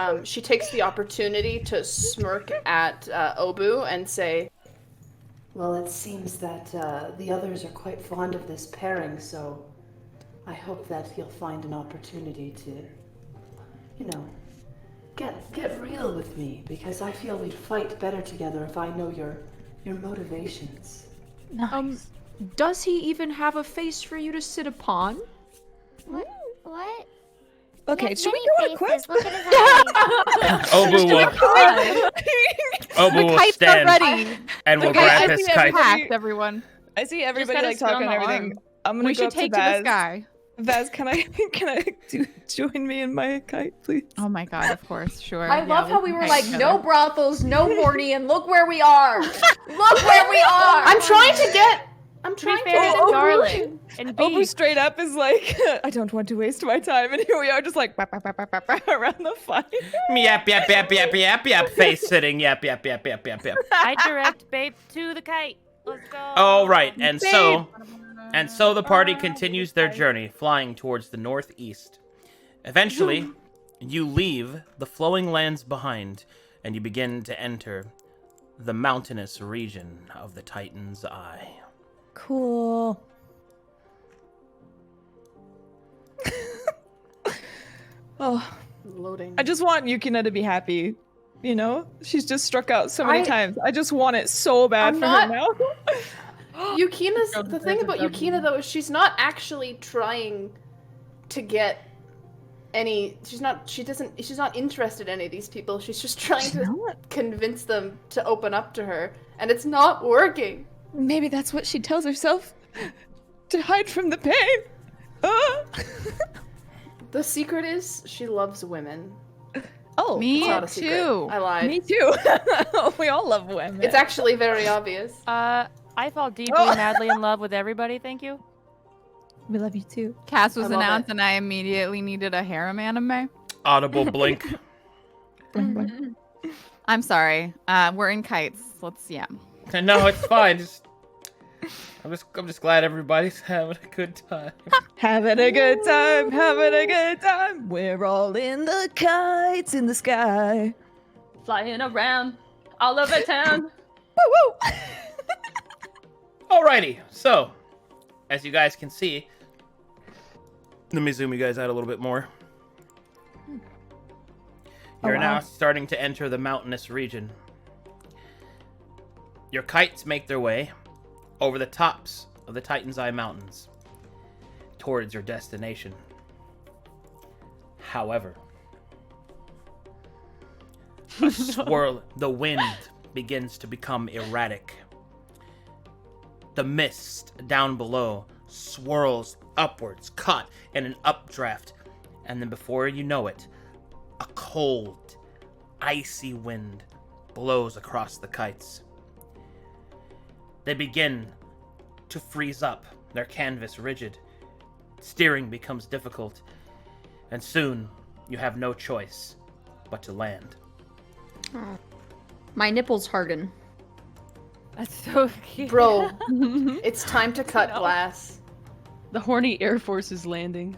takes the opportunity to smirk at Obu and say, "Well, it seems that the others are quite fond of this pairing, so I hope that you'll find an opportunity to, get real with me, because I feel we'd fight better together if I know your motivations."
Does he even have a face for you to sit upon?
What?
Okay,
He has
should we
many
go on a
faces.
quest?
Look at his eyes.
Obu will
The kites are
stand
ready.
and will
Okay,
grab
I
his
see
kite.
Packed, everyone.
I see everybody
gotta
like
sit on
talking and
the
everything.
arm.
I'm gonna
We
go
should
up
take
to
to
Vaz.
the sky.
Vaz, can I join me in my kite, please?
Oh my god, of course, sure.
I
Yeah,
love how we were
can
like,
kite
no
together.
brothels, no Morty, and look where we are. Look where we are.
I'm trying to get. I'm
To
trying
be
to
fair
get
to Garlic and
Obu
Beef.
straight up is like, I don't want to waste my time, and here we are, just like bah, bah, bah, bah, bah, bah, around the fire.
Yep, yep, yep, yep, yep, yep. Face sitting. Yep, yep, yep, yep, yep, yep.
I direct Babe to the kite. Let's go.
All right, and so the party continues their journey, flying towards the northeast. Eventually, you leave the flowing lands behind, and you begin to enter the mountainous region of the Titan's Eye.
Cool. Oh,
loading.
I just want Yukina to be happy. You know, she's just struck out so many times. I just want it so bad
I'm
for
not-
her now.
Yukina's the thing about Yukina though is she's not actually trying to get any. She's not interested in any of these people. She's just trying to convince them to open up to her, and it's not working.
Maybe that's what she tells herself to hide from the pain. Ah.
The secret is she loves women.
Oh, Oh,
Me
It's not a secret.
too.
I lied.
me too. We all love women.
It's actually very obvious.
I fall deeply,
Oh.
madly in love with everybody. Thank you.
We love you too.
Cass was
I love
announced,
it.
and I immediately needed a harem anime.
Audible blink.
I'm sorry. We're in kites. Yeah.
No, it's fine. I'm just glad everybody's having a good time.
Having a good time, having a good time. We're all in the kites in the sky.
Flying around all over town.
Woo woo!
Alrighty, so as you guys can see, let me zoom you guys out a little bit more. You're
wow.
now starting to enter the mountainous region. Your kites make their way over the tops of the Titan's Eye Mountains towards your destination. However, the wind begins to become erratic. The mist down below swirls upwards, caught in an updraft, and then before you know it, a cold, icy wind blows across the kites. They begin to freeze up, their canvas rigid. Steering becomes difficult, and soon you have no choice but to land.
My nipples harden.
That's so cute.
Bro, it's time to cut glass.
The horny Air Force is landing.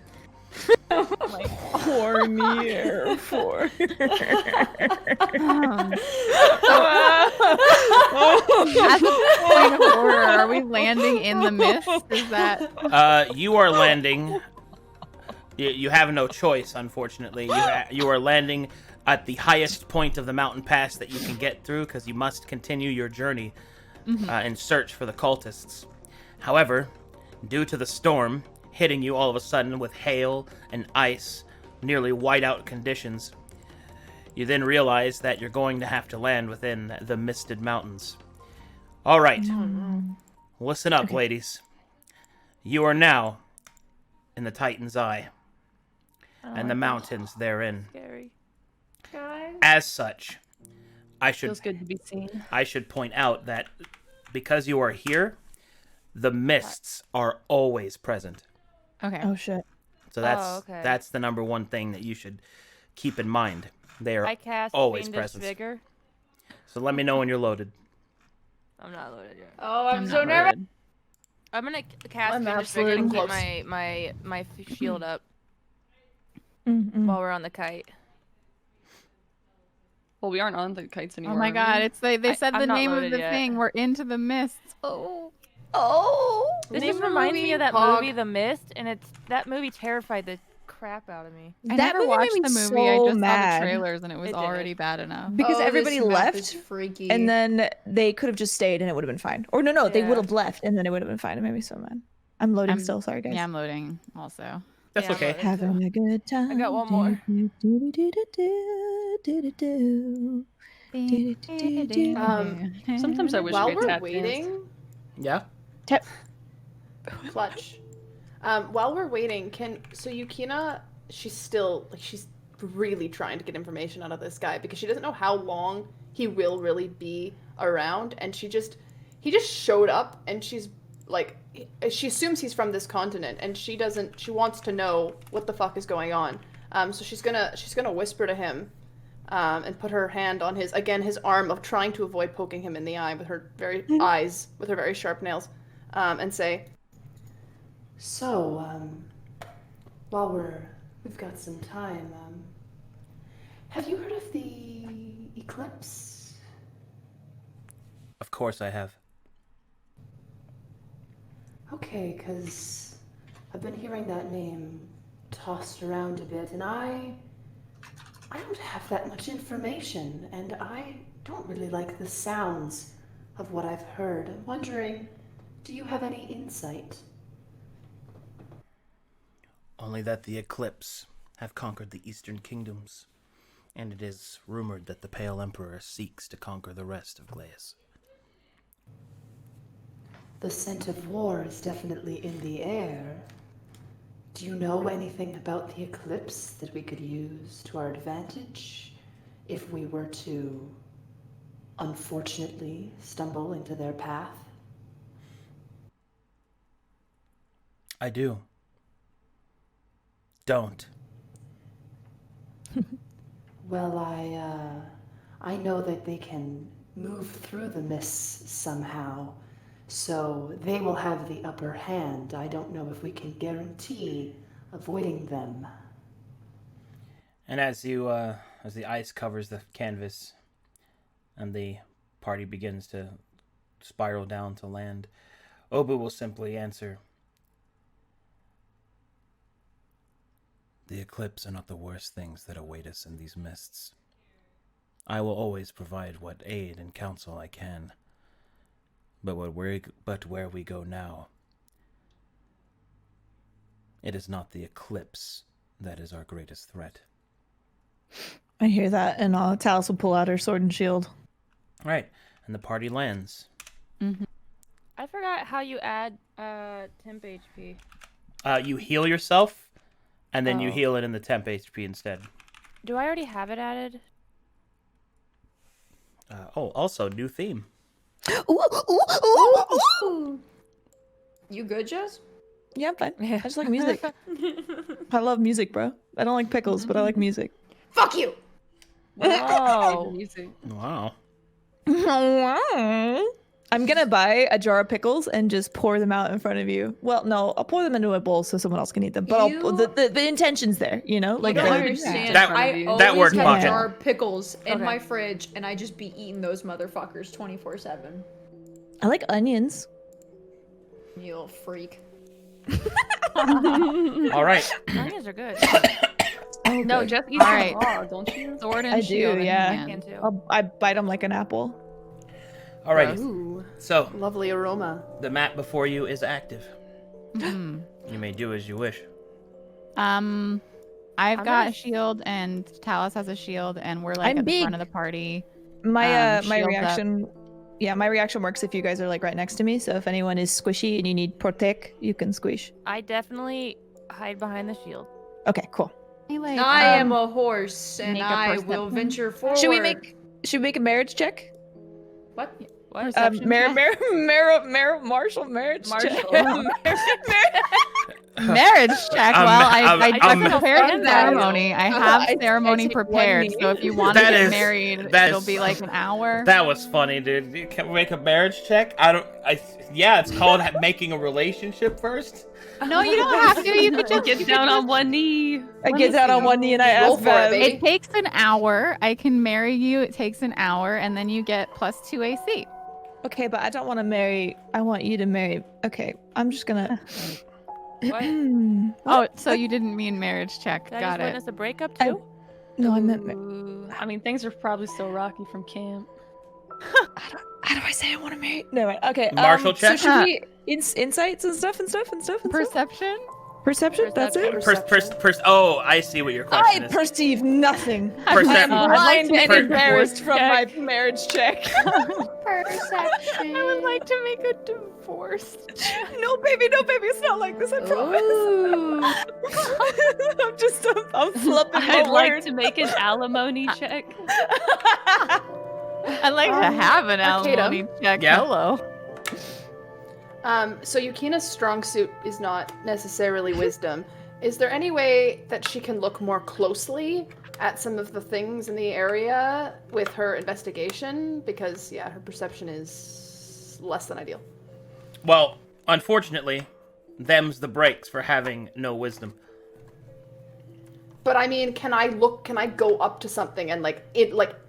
Horny Air Force.
As a point of order, are we landing in the mist? Is that?
You are landing. You have no choice, unfortunately. You are landing at the highest point of the mountain pass that you can get through, because you must continue your journey and search for the cultists. However, due to the storm hitting you all of a sudden with hail and ice, nearly whiteout conditions, you then realize that you're going to have to land within the misted mountains. All right, listen up, ladies. You are now in the Titan's Eye and the mountains therein.
Scary.
As such,
Feels good to be seen.
I should point out that because you are here, the mists are always present.
Okay.
Oh shit.
So
okay.
that's the number one thing that you should keep in mind. They are
I cast
always
Fiendish
present.
Vigor.
So let me know when you're loaded.
I'm not loaded yet.
Oh, I'm so
not
nervous.
loaded.
I'm gonna cast
I'm
Fiendish Vigor to
absolutely
keep
close.
my shield up
Mm-mm.
while we're on the kite.
Well, we aren't on the kites anymore.
Oh my
are we?
god! It's they said
I'm
the
not
name of
loaded
the
yet.
thing. We're into the mists. Oh.
This
Name
just
of the
reminds me
movie?
of that
Hog.
movie, The Mist, and that movie terrified the crap out of me.
I
That
never
movie
watched
made
the
me
movie. I
so
just saw
mad.
the trailers, and it was
It
already
did.
bad enough.
Because
Oh,
everybody
this map
left,
is freaky.
and then they could have just stayed, and it would have been fine. Or no, they
Yeah.
would have left, and then it would have been fine. It made me so mad. I'm loading still. Sorry, guys.
Yeah, I'm loading also.
That's
Yeah, I'm
okay.
loaded.
Having a good time.
I got one more.
Sometimes I wish
While
we had
we're
tap dance.
waiting,
Yeah.
clutch. While we're waiting, so Yukina, she's still she's really trying to get information out of this guy because she doesn't know how long he will really be around, and he just showed up, and she's like, she assumes he's from this continent, and she wants to know what the fuck is going on. So she's gonna whisper to him, and put her hand on his arm, of trying to avoid poking him in the eye with her very sharp nails, and say, "So, while we've got some time, have you heard of the eclipse?"
Of course I have.
Okay, because I've been hearing that name tossed around a bit, and I don't have that much information, and I don't really like the sounds of what I've heard. I'm wondering, do you have any insight?
Only that the Eclipse have conquered the Eastern Kingdoms, and it is rumored that the Pale Emperor seeks to conquer the rest of Glaeus.
The scent of war is definitely in the air. Do you know anything about the eclipse that we could use to our advantage?
if we were to unfortunately stumble into their path?
I do. Don't.
Well, I know that they can move through the mists somehow, so they will have the upper hand. I don't know if we can guarantee avoiding them.
And as the ice covers the canvas, and the party begins to spiral down to land, Obu will simply answer, "The eclipse are not the worst things that await us in these mists. I will always provide what aid and counsel I can. But where we go now, it is not the eclipse that is our greatest threat."
I hear that, and Talis will pull out her sword and shield.
Right, and the party lands.
I forgot how you add temp HP.
You heal yourself, and then you
Oh.
heal it in the temp HP instead.
Do I already have it added?
Also, new theme.
You good, Jess?
Yeah, I'm fine. I just like music. I love music, bro. I don't like pickles, but I like music.
Fuck you!
Wow. Music.
Wow.
I'm gonna buy a jar of pickles and just pour them out in front of you. Well, no, I'll pour them into a bowl so someone else can eat them. But the intention's there, you know?
Like,
Like
you don't
the-
understand.
That-
I
that
always
worked
have
fine.
a jar of pickles in
Okay.
my fridge, and I just be eating those motherfuckers 24/7.
I like onions.
You little freak.
All right.
Onions are good.
No, Jess eats
All
them
right.
raw, don't you?
Sword and
I
shield
do,
in
yeah.
I
hand.
can too.
I bite them like an apple.
Alrighty.
Ooh,
So,
lovely aroma.
the map before you is active.
Mhm.
You may do as you wish.
I've
I'm
got
gonna-
a shield, and Talis has a shield, and we're like
I'm
at the front
big.
of the party.
My my
shield up.
reaction, yeah, my reaction works if you guys are like right next to me. So if anyone is squishy and you need protect, you can squish.
I definitely hide behind the shield.
Okay, cool.
I am a horse, and
make a
I will
perception.
venture forward.
Should we make a marriage check?
What?
What? Perception check?
Martial marriage check.
Martial.
Marriage check.
Um,
Well, I
um,
just
um,
prepared the
um,
ceremony. I have
I
ceremony
take one
prepared.
knee.
So if you want to
That
get
is-
married,
that
it'll
is-
be like an hour.
That was funny, dude. You can make a marriage check? Yeah, it's called making a relationship first.
No, you don't have to. You could just
Get down on one knee.
I get down on one knee and I
Roll
ask
for it,
Bev.
baby.
It takes an hour. I can marry you. It takes an hour, and then you get +2 AC.
Okay, but I don't want to marry. I want you to marry. Okay, I'm just gonna.
What?
Oh, so you didn't mean marriage check.
Did I
Got
just
it.
witness a breakup
I-
too?
No, I meant.
Ooh, I mean, things are probably still rocky from camp.
How do I say I want to marry? No, right. Okay.
Martial check?
So should we insights and stuff and stuff and stuff and stuff?
Perception?
Perception. That's it.
Oh, I see what your question
I
is.
perceive nothing.
Percep-
I am blind and
per-
embarrassed from my
check.
marriage check.
Perception.
I would like to make a divorce.
No, baby, it's not like this. I promise. I'm flipping my
I'd like
words.
to make an alimony check.
I'd like to have an
Arcada.
alimony check.
Yeah.
Hello.
So Yukina's strong suit is not necessarily wisdom. Is there any way that she can look more closely at some of the things in the area with her investigation? Because, yeah, her perception is less than ideal.
Well, unfortunately, them's the breaks for having no wisdom.
But I mean, can I go up to something and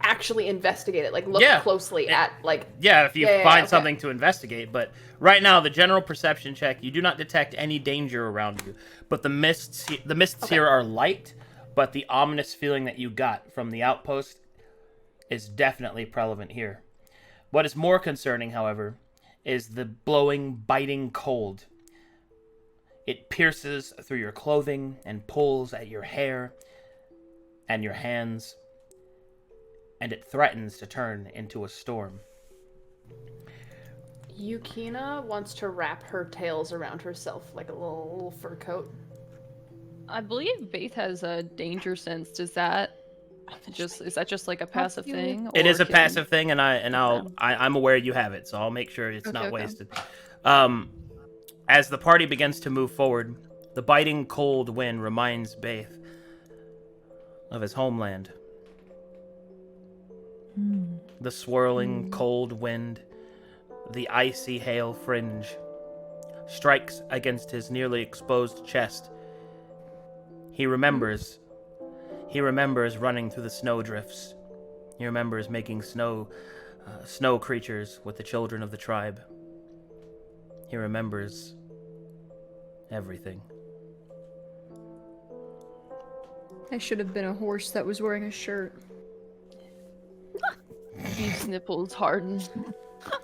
actually investigate it? Like look
Yeah.
closely at
Yeah, if you
Yeah,
find
okay.
something to investigate. But right now, the general perception check, you do not detect any danger around you. But the mists here are light, but the ominous feeling that you got from the outpost is definitely prevalent here. What is more concerning, however, is the blowing, biting cold. It pierces through your clothing and pulls at your hair and your hands, and it threatens to turn into a storm.
Yukina wants to wrap her tails around herself like a little fur coat.
I believe Baith has a danger sense. Does that Just is that just like a passive thing?
It
or
is a
can-
passive thing, and I'm aware you have it, so I'll make sure it's not
Okay.
wasted. As the party begins to move forward, the biting cold wind reminds Baith of his homeland. The swirling cold wind, the icy hail fringe, strikes against his nearly exposed chest. He remembers running through the snowdrifts. He remembers making snow creatures with the children of the tribe. He remembers everything.
I should have been a horse that was wearing a shirt.
These nipples harden.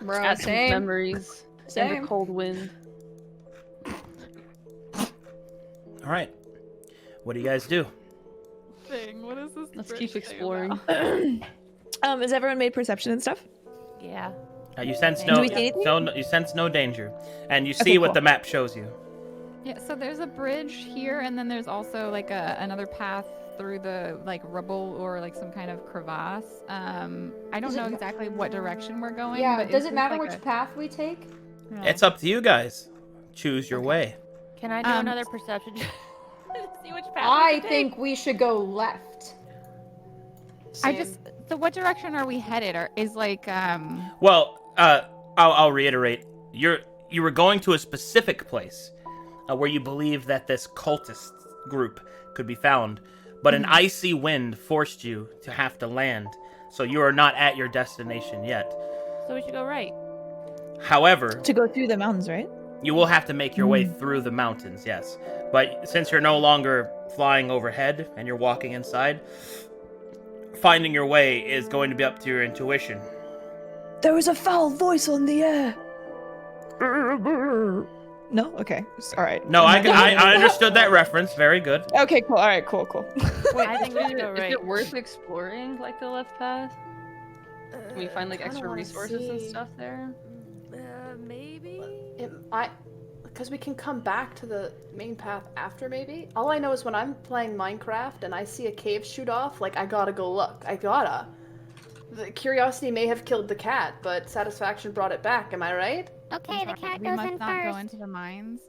Bro,
At these
same.
memories. And
Same.
the cold wind.
All right. What do you guys do?
Thing. What is this?
Let's
bridge
keep
thing
exploring.
about?
Has everyone made perception and stuff?
Yeah.
You sense
Do
no,
we see anything?
you sense no danger, and you see
Okay,
what
cool.
the map shows you.
Yeah, so there's a bridge here, and then there's also like another path through the like rubble or like some kind of crevasse. I don't
Does it
know
ma-
exactly what direction we're going.
Yeah,
but
does
it's
it
just
matter
like
which path we take?
It's up to you guys. Choose your way.
Can I do
Um,
another perception check to see which path we
I
should take?
think we should go left.
So what direction are we headed? Or is like
Well, I'll reiterate. You were going to a specific place where you believe that this cultist group could be found, but an icy wind forced you to have to land, so you are not at your destination yet.
So we should go right.
However,
To go through the mountains, right?
you will have to make your way through the mountains, yes. But since you're no longer flying overhead and you're walking inside, finding your way is going to be up to your intuition.
There was a foul voice on the air. No? Okay. All right.
No, I understood that reference. Very good.
Okay, cool. All right, cool.
I think we should go
Is
right.
it worth exploring like the left path? Can we find like
kinda
extra
wanna
resources and
see.
stuff there?
Maybe.
Because we can come back to the main path after, maybe. All I know is when I'm playing Minecraft and I see a cave shoot off, like I gotta go look. I gotta. The curiosity may have killed the cat, but satisfaction brought it back. Am I right?
Okay, the cat
we
goes
must
in
not go
first.
into the mines.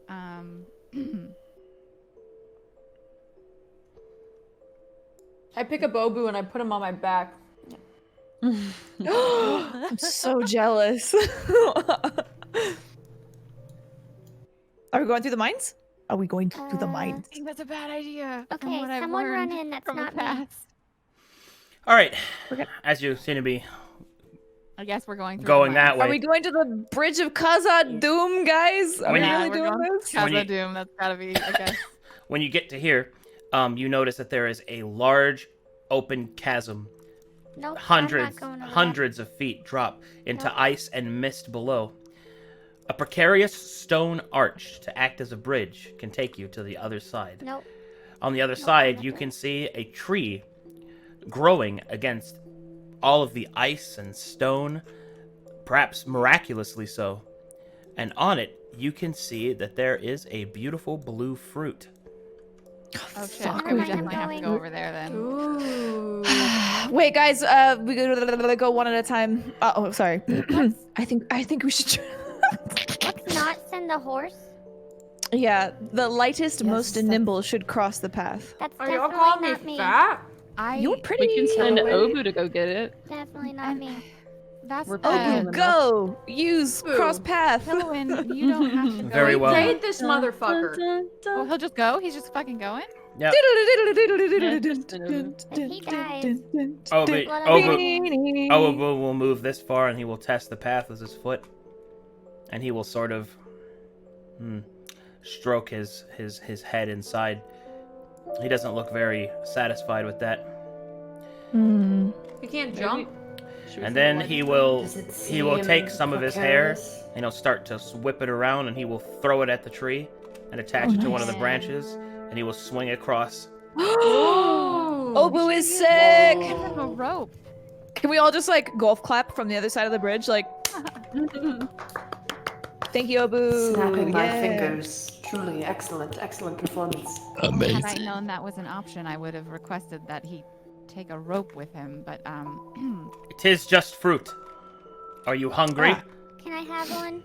I pick up Obu and I put him on my back.
I'm so jealous. Are we going through the mines? Are we going through the mines?
I think that's a bad idea. from
Okay,
what I've
someone run
learned
in that's
from the
not me.
past.
All right.
Okay.
As you seem to be
I guess we're going through
going
the
that
mines.
Are
way,
we going to the Bridge of Khazad Doom, guys? Are
When
we
you-
really
we're
doing
going
this?
When you-
Khazad Doom, that's gotta be, I guess.
when you get to here, you notice that there is a large open chasm.
Nope,
Hundreds,
I'm not going over
hundreds of feet drop into
Nope.
ice and mist below. A precarious stone arch to act as a bridge can take you to the other side.
there. Nope.
On the other
Nope,
side,
I'm
you
not
can see a tree growing against all of the ice and stone, perhaps miraculously so. And on it, you can see that there is a beautiful blue fruit.
Oh shit.
Fuck,
Okay, we
we can
definitely have to
go
go
in.
over there then.
Ooh.
Wait, guys. We gotta go one at a time. Oh, sorry. I think we should.
Let's not send the horse.
Yeah, the lightest,
Yes,
most
that-
nimble should cross the path.
That's
Are y'all
definitely
calling me
not me.
fat?
You're pretty.
We can send
away.
Obu to go get it.
Definitely not me.
That's
We're
Oh,
pretty
you
enough.
go. Use
Ooh.
cross path.
Pillowen, you don't have to go.
Very well.
Raid this motherfucker.
Oh, he'll just go? He's just fucking going?
Yep.
If he dies,
Obu,
Well,
Obu will move this far and he will test the path with his foot. And he will sort of stroke his head inside. He doesn't look very satisfied with that.
Hmm.
You can't jump.
And then he will
Does it
he will
seem
take some of his hair
precarious?
and he'll start to whip it around and he will throw it at the tree and attach it to one of the branches and he will swing across.
Obu is sick.
I have a rope.
Can we all just like golf clap from the other side of the bridge? Like, thank you, Obu.
Snapping my
Yeah.
fingers. Truly excellent, excellent performance.
Had I known that was an option, I would have requested that he take a rope with him, but
It is just fruit. Are you hungry?
Can I have one?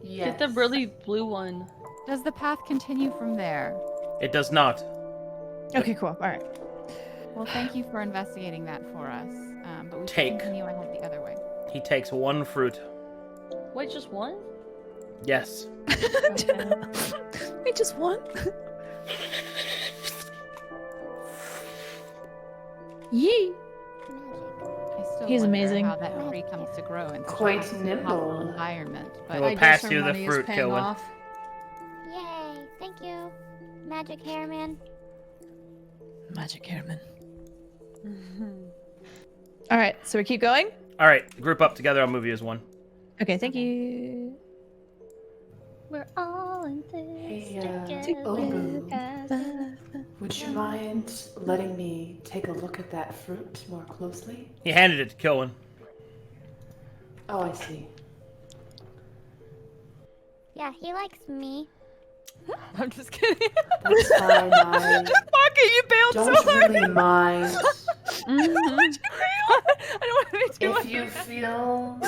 Yes.
Get the really blue one.
does the path continue from there?
It does not.
Okay, cool. All right.
Well, thank you for investigating that for us. But we should
Take.
continue ahead the other way.
He takes one fruit.
Wait, just one?
Yes.
We just won. Yee.
I still
He's
wonder
amazing.
how that tree comes to grow in such a
Quite
hostile
nimble.
environment.
I
But
will
I
pass
guess
you
our
the
money
fruit,
is paying
Kilwin.
off.
Yay! Thank you, Magic Hair Man.
Magic Hairman. All right, so we keep going.
All right, group up together. I'll move you as one.
Okay, thank you.
We're all in this
Hey,
together.
Obu, would you mind letting me take a look at that fruit more closely?
He handed it to Kilwin.
Oh, I see.
Yeah, he likes me.
I'm just kidding.
That's fine. I
Pocket, you bailed
don't really mind.
I don't want to be too
If you feel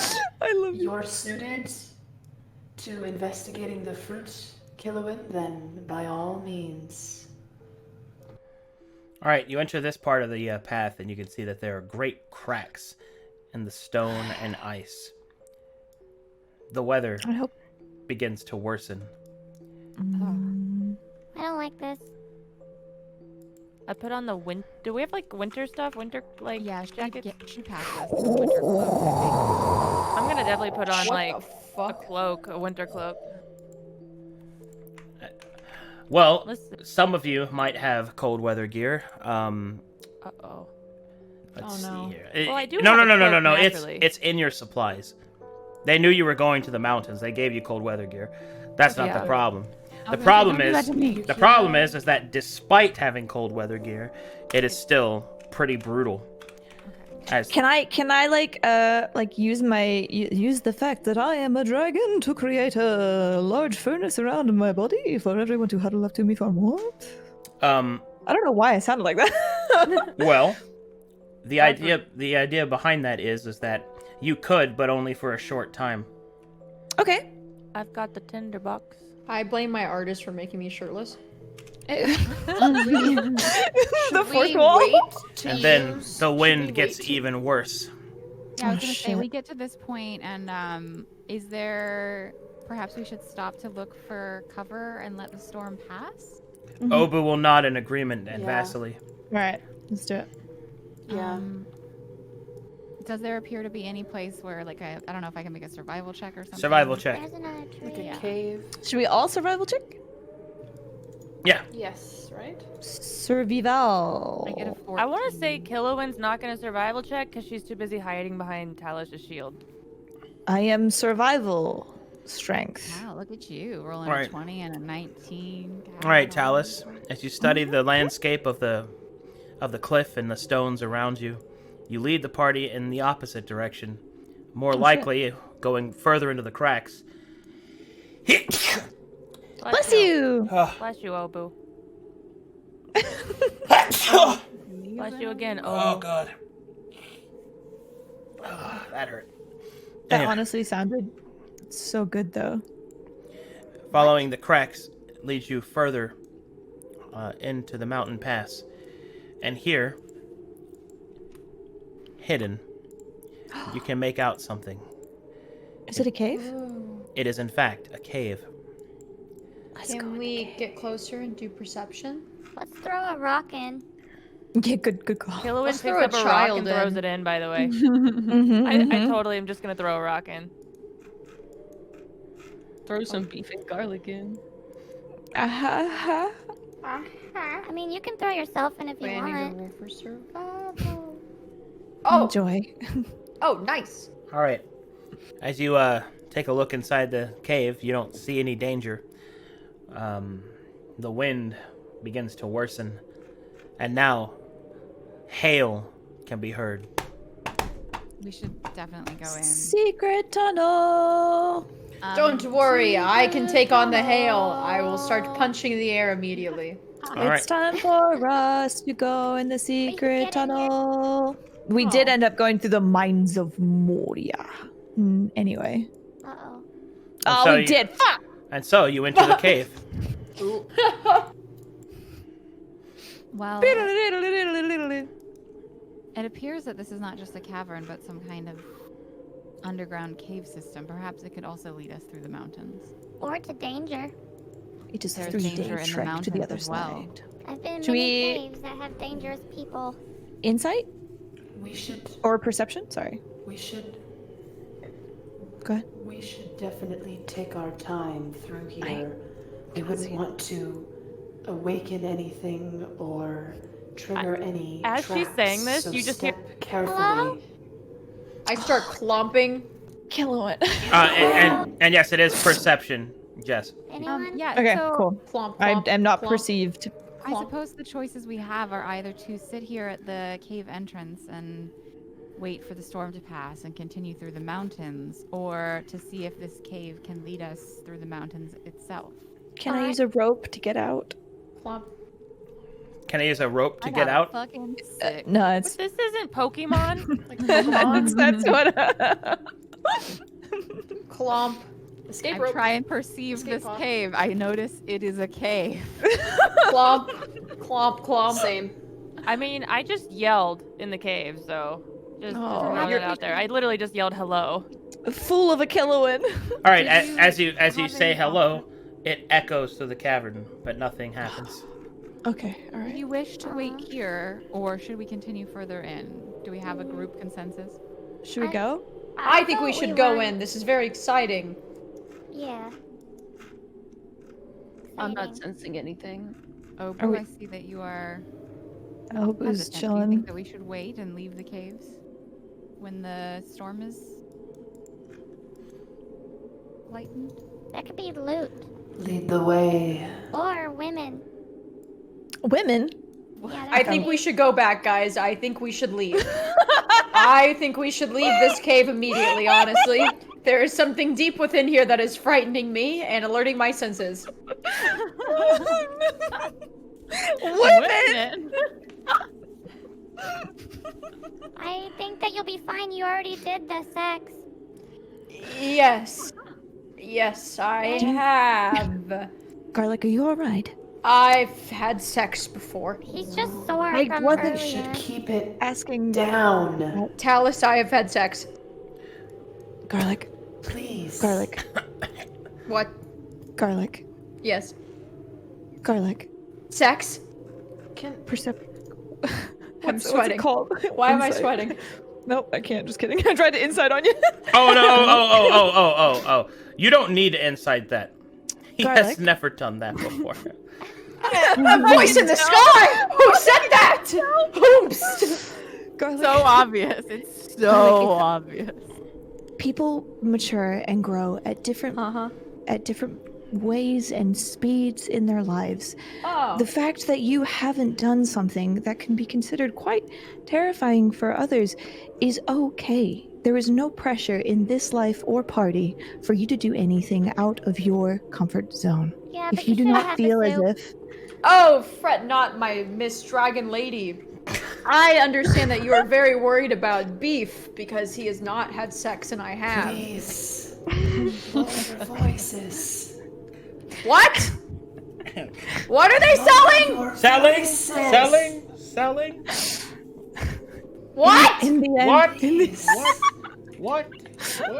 I love
you're suited to investigating the fruit, Kilowin, then by all means.
All right, you enter this part of the path, and you can see that there are great cracks in the stone and ice. The weather
I hope.
begins to worsen.
I don't like this.
I put on the winter. Do we have like winter stuff? Winter like
yeah,
jackets?
she passed us with the winter cloak.
I'm gonna definitely put on
What
like
the
a
fuck?
cloak, a winter cloak.
Well,
Listen.
some of you might have cold weather gear.
Uh oh.
Let's
Oh, no.
see here.
Well, I do
no,
have
no,
a
no, no, no,
cloak
no.
naturally.
It's in your supplies. They knew you were going to the mountains. They gave you cold weather gear. That's not
Yeah.
the problem.
I
The
was
problem
like, don't
is
do that to me.
the problem is that despite having cold weather gear, it is still pretty brutal. As
Can I like use use the fact that I am a dragon to create a large furnace around my body for everyone to huddle up to me for warmth? I don't know why I sounded like that.
well, the idea behind that is that you could, but only for a short time.
Okay.
I've got the tinderbox.
I blame my artist for making me shirtless.
The fourth
we
wall.
wait to
And then
use-
the
should
wind
we
gets
wait to-
even worse.
Yeah, I was
Oh,
gonna say
shit.
we get to this point, and is there perhaps we should stop to look for cover and let the storm pass?
Obu will nod in agreement, and
Yeah.
Vasily.
All right, let's do it.
Yeah.
Does there appear to be any place where, like, I don't know if I can make a survival check or something?
Survival check.
There's another tree.
Like a
Yeah.
cave.
Should we all survival check?
Yeah.
Yes, right?
Survival.
I get a 14.
I want to say Kilowin's not gonna survival check because she's too busy hiding behind Talish's shield.
I am survival strength.
Wow, look at you rolling
Alright.
a 20 and a 19.
All right,
God.
Talus. As you study the landscape of the cliff and the stones around you, you lead the party in the opposite direction, more likely going further into the cracks.
Bless you.
Bless you, Obu. Bless you again,
Oh
Obu.
God. That hurt.
That
Anyway.
honestly sounded so good, though.
Following the cracks leads you further into the mountain pass. And here, hidden, you can make out something.
Is it a cave?
It is, in fact, a cave.
Can we get closer and do perception?
Let's throw a rock in.
Yeah, good call.
Kilowin
Let's
picks
throw a
up a rock
child
and throws
in.
it in, by the way.
Mhm,
I
mhm.
totally am just gonna throw a rock in.
Throw some beef and garlic in.
Uh-huh.
I mean, you can throw yourself in if you
Wait, I need to
want.
roll for survival.
Oh.
Oh,
Enjoy.
oh, nice.
All right. As you take a look inside the cave, you don't see any danger. The wind begins to worsen, and now hail can be heard.
We should definitely go in.
Secret tunnel.
Don't worry, I can take on the hail. I will start punching the air immediately.
It's time for us to go in the secret
get in here.
tunnel. We did end up going through the mines of Moria. Anyway.
Uh-oh.
Oh,
so
we
you-
did. Fuck!
And so you enter the cave.
Well, it appears that this is not just a cavern, but some kind of underground cave system. Perhaps it could also lead us through the mountains.
Or to danger.
It is
There's
3-day
danger in the
trek to the
mountains
other
as well.
side.
I've been in
Should
many
we-
caves that have dangerous people.
Insight
We should.
or perception? Sorry.
We should.
Go ahead.
We should definitely take our time through here. We
can't
wouldn't
see.
want to awaken anything or trigger any.
as she's
traps,
saying this,
so
you just hear-
step carefully.
Hello?
I start clomping.
Killing it.
And yes, it is perception, Jess.
Anyone?
Yeah.
Okay,
so
cool.
Clomp,
I
clomp,
am not
clomp.
perceived.
I suppose the choices we have are either to sit here at the cave entrance and wait for the storm to pass and continue through the mountains, or to see if this cave can lead us through the mountains itself.
Can I use a rope to get out?
Clomp.
Can I use a rope to
I
get
got
out?
Fucking sick.
No, it's
This isn't Pokemon.
that's what.
Clomp.
Escape
I
rope.
try and perceive
Escape
this
pod.
cave. I notice it is a cave.
Clomp. Clomp, clomp.
Same.
I mean, I just yelled in the cave, so just
Oh.
throwing it out there. I literally just yelled hello.
Fool of a Killowan.
All right,
Did you
as you
have
say
any
hello, it echoes through the cavern, but nothing happens.
Okay, all
Do
right.
you wish to wait here, or should we continue further in? Do we have a group consensus?
Should we go?
I think we
thought
should go
were-
in. This is very exciting.
Yeah.
I'm not
Exciting.
sensing anything.
Oh,
Are we-
I see that you are
I hope it was
hesitant. Do you
chilling.
think that we should wait and leave the caves when the storm is lightened?
That could be loot.
Lead the way.
Or women.
Women?
Yeah,
I
that's
think
me.
we should go back, guys. I think we should leave. I think we should leave this cave immediately, honestly. There is something deep within here that is frightening me and alerting my senses.
Women!
I think that you'll be fine. You already did the sex.
Yes. Yes, I have.
Garlic, are you alright?
I've had sex before.
He's just sore
I
from
wasn't
earlier.
Should keep it
Asking
down.
Talus, I have had sex.
Garlic,
Please.
garlic,
What?
garlic,
Yes.
garlic.
Sex?
Percep.
I'm
What's
sweating.
it called?
Why am I
Insight.
sweating?
Nope, I can't. Just kidding. I tried to insight on you.
Oh no! Oh! You don't need to insight that. He has
Garlic.
never done that before.
Voice in the sky! Who said that? Oops!
Garlic.
So obvious. It's so obvious.
People mature and grow at different ways and speeds in their lives.
Oh.
The fact that you haven't done something that can be considered quite terrifying for others is okay. There is no pressure in this life or party for you to do anything out of your comfort zone.
Yeah, but
If you do
should
not
have
feel
the
as
suit.
if
Oh, fret not, my Miss Dragon Lady. I understand that you are very worried about Beef because he has not had sex and I have.
Please. Lower your voices.
What? What are they selling?
Your
Selling,
voices.
selling.
What?
in the end,
What?
in the-
What?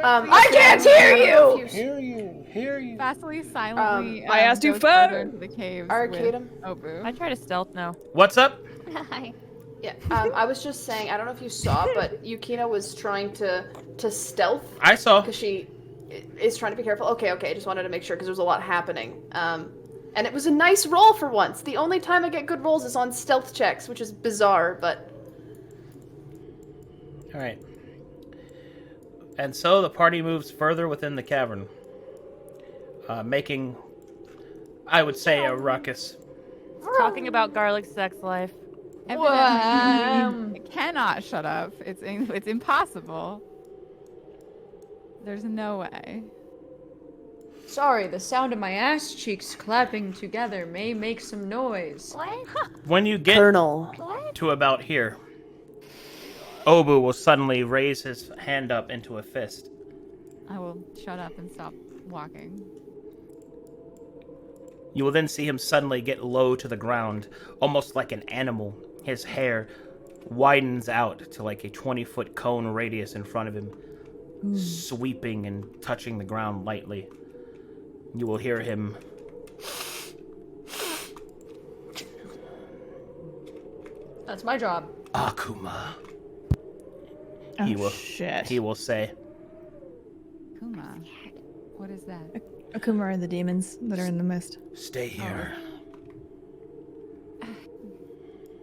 I can't hear you.
Hear you.
Vasily silently.
I asked you
goes further
further.
into the caves.
Arcadum.
With Obu.
I try to stealth now.
What's up?
Hi.
Yeah, I was just saying, I don't know if you saw, but Yukina was trying to stealth
I saw.
because she is trying to be careful. Okay, I just wanted to make sure because there's a lot happening. And it was a nice roll for once. The only time I get good rolls is on stealth checks, which is bizarre, but
All right. And so the party moves further within the cavern, making, I would say, a ruckus.
Talking about garlic's sex life.
Evidently, it cannot shut up. It's impossible. There's no way.
Sorry, the sound of my ass cheeks clapping together may make some noise.
What?
When you get
Colonel.
What?
to about here, Obu will suddenly raise his hand up into a fist.
I will shut up and stop walking.
You will then see him suddenly get low to the ground, almost like an animal. His hair widens out to like a 20-foot cone radius in front of him, sweeping and touching the ground lightly. You will hear him
That's my job.
Akuma.
Oh, shit.
He will say,
Kuma. What is that?
Akuma are the demons that are in the mist.
"Stay here."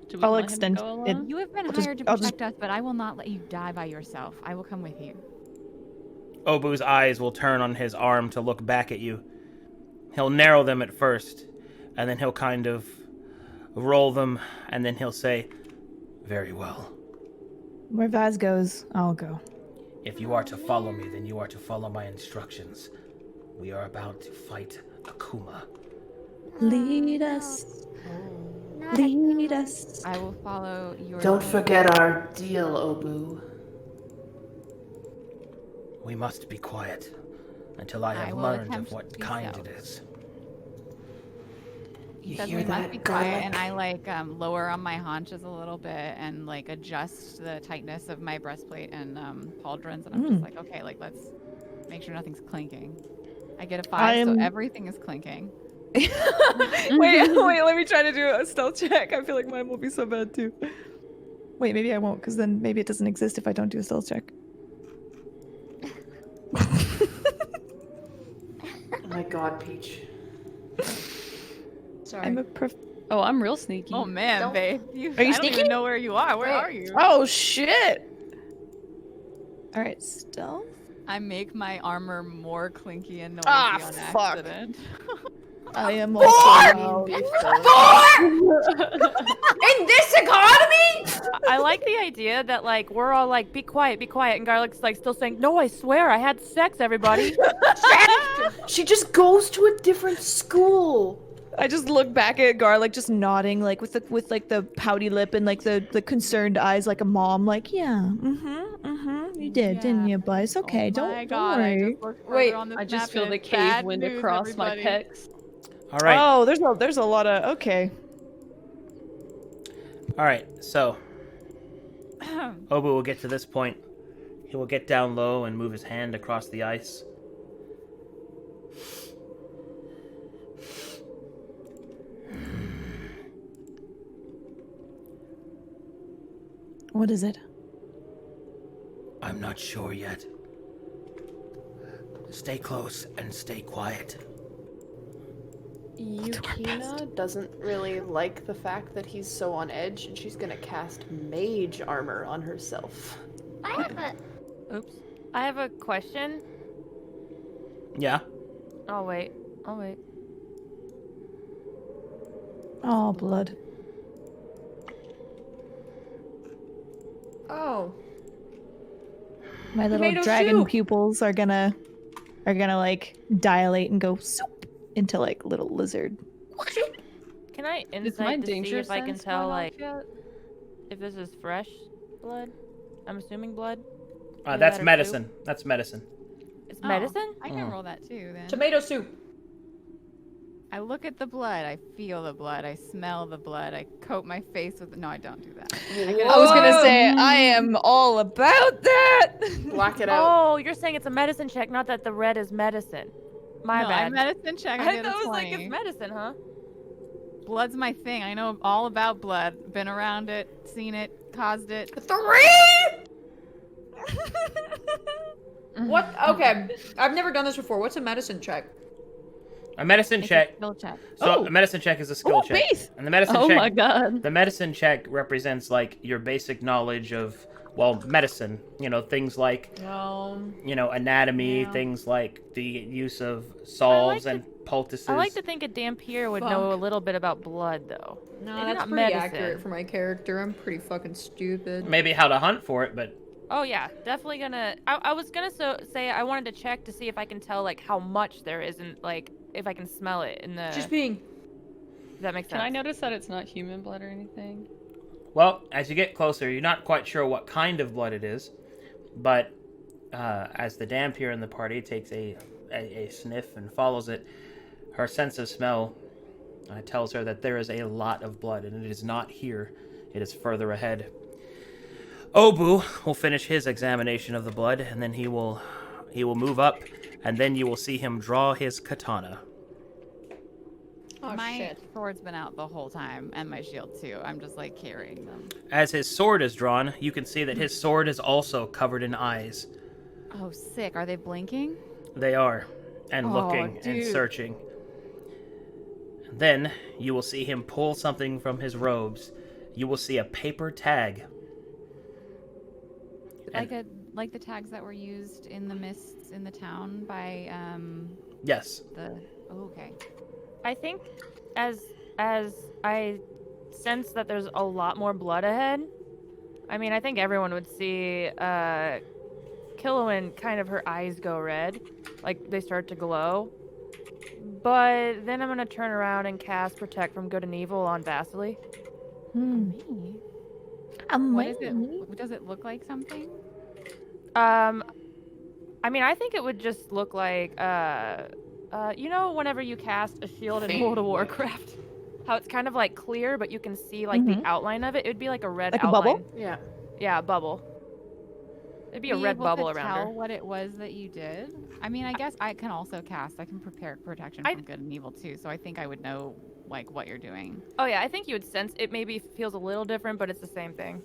Do we
I'll
want him to
extend
go
it.
along?
You have been
I'll just-
hired to
I'll just-
protect us, but I will not let you die by yourself. I will come with you.
Obu's eyes will turn on his arm to look back at you. He'll narrow them at first, and then he'll kind of roll them, and then he'll say, "Very well.
Where Vaz goes, I'll go.
If you are to follow me, then you are to follow my instructions. We are about to fight Akuma."
Lead us.
Not
Lead us.
I will follow your.
Don't forget our deal, Obu.
We must be quiet until I have
will
learned
attempt
of what
to do
kind
so.
it is.
You
Says
hear
we must
that,
be quiet,
garlic?
and I like lower on my haunches a little bit and like adjust the tightness of my breastplate and pauldrons, and I'm just like, okay, like let's make sure nothing's clinking. I get a 5, so everything is clinking.
wait, let me try to do a stealth check. I feel like mine will be so bad too.
Wait, maybe I won't, because then maybe it doesn't exist if I don't do a stealth check.
Oh my god, Peach.
Sorry.
I'm a prof-
Oh, I'm real sneaky.
Oh man,
Don't-
babe,
Are you
I don't
sneaky?
even know where you are. Where
Wait.
are you?
Oh, shit! Alright, stealth?
I make my armor more clinky and noisy
Ah,
on
fuck.
accident.
I am also...
In this economy?
I like the idea that like we're all like be quiet, and Garlic's like still saying, "No, I swear, I had sex, everybody."
She just goes to a different school.
I just look back at Garlic just nodding, like with the pouty lip and like the concerned eyes like a mom, like, yeah, you did, didn't you, bud? It's okay,
Oh
don't,
my
don't
God, I
worry.
just looked
Wait,
further on the
I just
map
feel
and
the
it's
cave
bad
wind
news,
across
everybody.
my pecs.
All right.
Oh, there's a lot of, okay.
All right. So Obu will get to this point. He will get down low and move his hand across the ice.
What is it?
I'm not sure yet. Stay close and stay quiet.
Yukina doesn't really like the fact that he's so on edge, and she's gonna cast mage armor on herself.
I have a.
Oops. I have a question.
Yeah.
Oh wait.
Oh, blood.
Oh.
My little
Tomato
dragon
soup.
pupils are gonna like dilate and go soup into like little lizard.
Can I
Is my
insight to see
danger
if I can
sense
tell
going off
like
yet?
if this is fresh blood? I'm assuming blood.
That's
Either that or
medicine. That's medicine.
It's
Oh,
medicine.
I can roll that too then.
Tomato soup.
I look at the blood, I feel the blood, I smell the blood, I coat my face with. No, I don't do that.
I was gonna say I am all about that.
Black it out.
Oh, you're saying it's a medicine check, not that the red is medicine. My
no,
bad.
I medicine check. I
I
get a
thought it was like
20.
it's medicine, huh?
Blood's my thing. I know all about blood. Been around it, seen it, caused it.
3! What? Okay. I've never done this before. What's a medicine check?
A medicine
It's
check.
a skill check.
So
Oh.
a medicine check is a skill check.
Beef.
And the medicine
Oh
check.
my god.
The medicine check represents like your basic knowledge of medicine. You know, things like anatomy,
Yeah.
things like the use of salves
to-
and poultices.
I like to think a Dampier would know a little bit about blood, though.
No,
Maybe
that's
not
pretty
medicine.
accurate for my character. I'm pretty fucking stupid.
Maybe how to hunt for it, but
Oh yeah, definitely gonna. I was gonna say I wanted to check to see if I can tell like how much there is and like if I can smell it in the.
Just being.
If that makes
Can
sense.
I notice that it's not human blood or anything?
Well, as you get closer, you're not quite sure what kind of blood it is, but as the Dhampir in the party takes a sniff and follows it, her sense of smell tells her that there is a lot of blood, and it is not here. It is further ahead. Obu will finish his examination of the blood, and then he will move up, and then you will see him draw his katana.
Oh,
my
shit.
sword's been out the whole time, and my shield too. I'm just like carrying them.
As his sword is drawn, you can see that his sword is also covered in eyes.
Oh, sick. Are they blinking?
They are, and looking and
dude.
searching. Then you will see him pull something from his robes. You will see a paper tag.
Like the tags that were used in the mists in the town by
Yes.
okay.
I think as I sense that there's a lot more blood ahead. I mean, I think everyone would see Killowen kind of her eyes go red, like they start to glow. But then I'm gonna turn around and cast Protect from Good and Evil on Vasily.
Me? What is it? Does it look like something?
I mean, I think it would just look like you know, whenever you cast a shield in World of Warcraft, how it's kind of like clear, but you can see like the outline of it. It'd be like a red
Like a
outline.
bubble?
Yeah.
Yeah, a bubble. It'd be a red bubble around her.
Tell what it was that you did? I mean, I guess I can also cast. I can prepare protection from good and evil too, so I think I would know like what you're doing.
Oh yeah, I think you would sense it. Maybe feels a little different, but it's the same thing.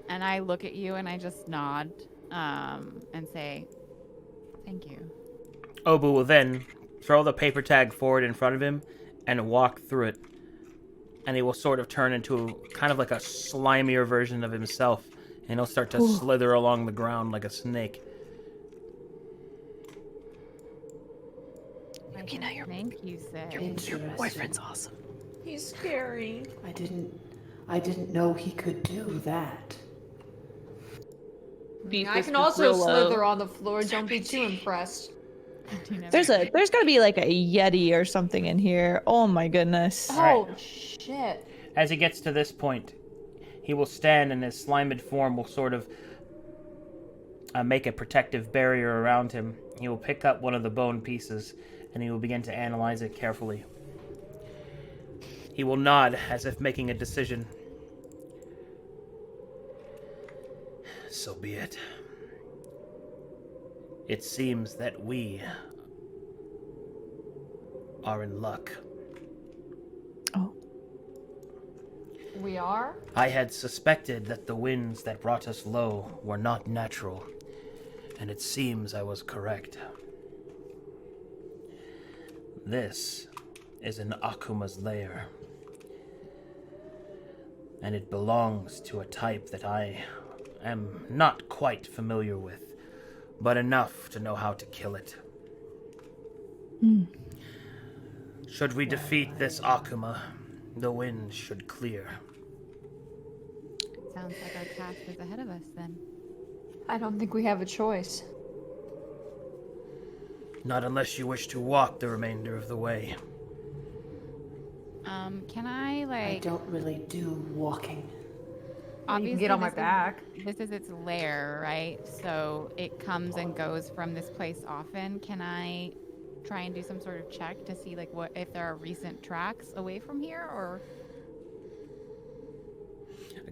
And I look at you and I just nod, and say, "Thank you."
Obu will then throw the paper tag forward in front of him and walk through it. And he will sort of turn into kind of like a slimier version of himself. And he'll start to slither along the ground like a snake.
Thank you, Sid.
Your boyfriend's awesome.
He's scary.
I didn't know he could do that.
I can also slither on the floor. Don't be too impressed.
There's gotta be like a Yeti or something in here. Oh my goodness.
Oh shit.
As he gets to this point, he will stand and his slimed form will sort of make a protective barrier around him. He will pick up one of the bone pieces and he will begin to analyze it carefully. He will nod as if making a decision. So be it. It seems that we are in luck.
Oh.
We are?
I had suspected that the winds that brought us low were not natural, and it seems I was correct. This is an Akuma's lair, and it belongs to a type that I am not quite familiar with, but enough to know how to kill it. Should we defeat this Akuma, the wind should clear.
Sounds like our task is ahead of us then.
I don't think we have a choice.
Not unless you wish to walk the remainder of the way.
Can I
I don't really do walking.
You can get on my back.
This is its lair, right? So it comes and goes from this place often. Can I try and do some sort of check to see like what if there are recent tracks away from here, or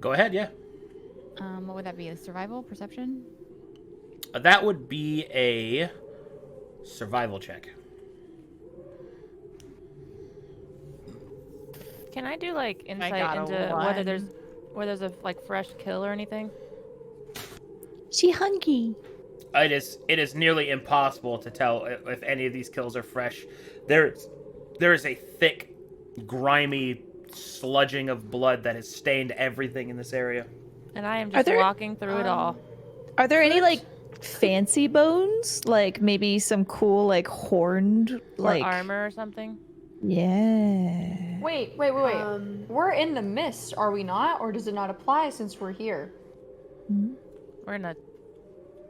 Go ahead, yeah.
what would that be? A survival, perception?
That would be a survival check.
Can I do like insight
got a
into
one.
whether there's a like fresh kill or anything?
She hungry.
It is nearly impossible to tell if any of these kills are fresh. There is a thick, grimy sludging of blood that has stained everything in this area.
And I am just walking through it all.
Are there any like fancy bones? Like maybe some cool like horned like
Or armor or something?
Yeah.
Wait. We're in the mist, are we not? Or does it not apply since we're here?
We're in a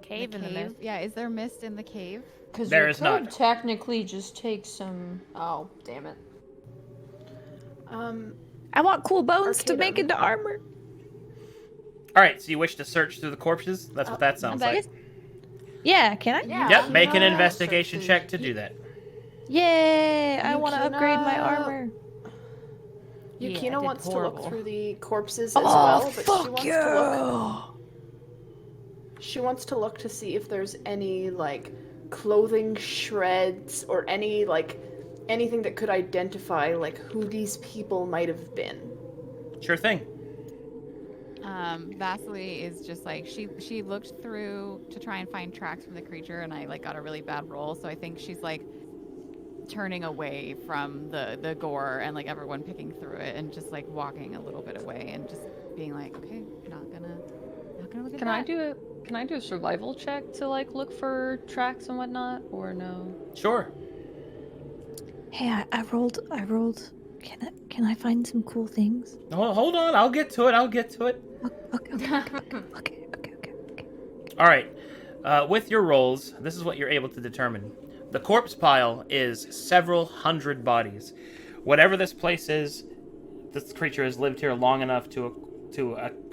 cave in the mist.
Yeah, is there mist in the cave?
Because
There
you
is
could
not.
technically just take some. Oh, damn it.
I want cool bones to
Arcadum.
make into armor.
All right, so you wish to search through the corpses? That's what that sounds like.
Yeah, can I?
Yeah.
Yep, make an
Yeah.
investigation check to do that.
Yay! I want to upgrade my
Yukina-
armor.
Yeah, I
Yukina
did
wants to
horrible.
look through the corpses as
Oh,
well, but she
fuck
wants
yeah!
to look. She wants to look to see if there's any like clothing shreds or any like anything that could identify like who these people might have been.
Sure thing.
Vasily is just like she looked through to try and find tracks from the creature, and I like got a really bad roll, so I think she's like turning away from the gore and like everyone picking through it, and just like walking a little bit away and just being like, okay, not gonna look at
Can
that.
I do a survival check to like look for tracks and whatnot, or no?
Sure.
Hey, I rolled. Can I find some cool things?
Oh, hold on, I'll get to it.
Okay.
All right. With your rolls, this is what you're able to determine. The corpse pile is several hundred bodies. Whatever this place is, this creature has lived here long enough to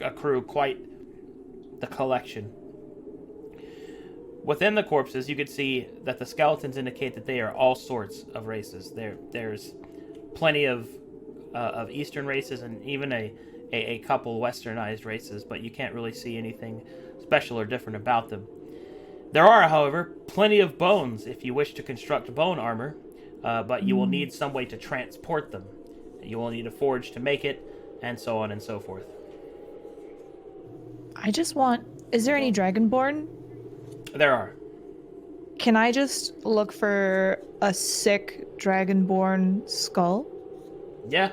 accrue quite the collection. Within the corpses, you can see that the skeletons indicate that they are all sorts of races. There's plenty of Eastern races and even a couple Westernized races, but you can't really see anything special or different about them. There are, however, plenty of bones if you wish to construct bone armor, but you will need some way to transport them. You will need a forge to make it, and so on and so forth.
I just want. Is there any Dragonborn?
There are.
Can I just look for a sick Dragonborn skull?
Yeah.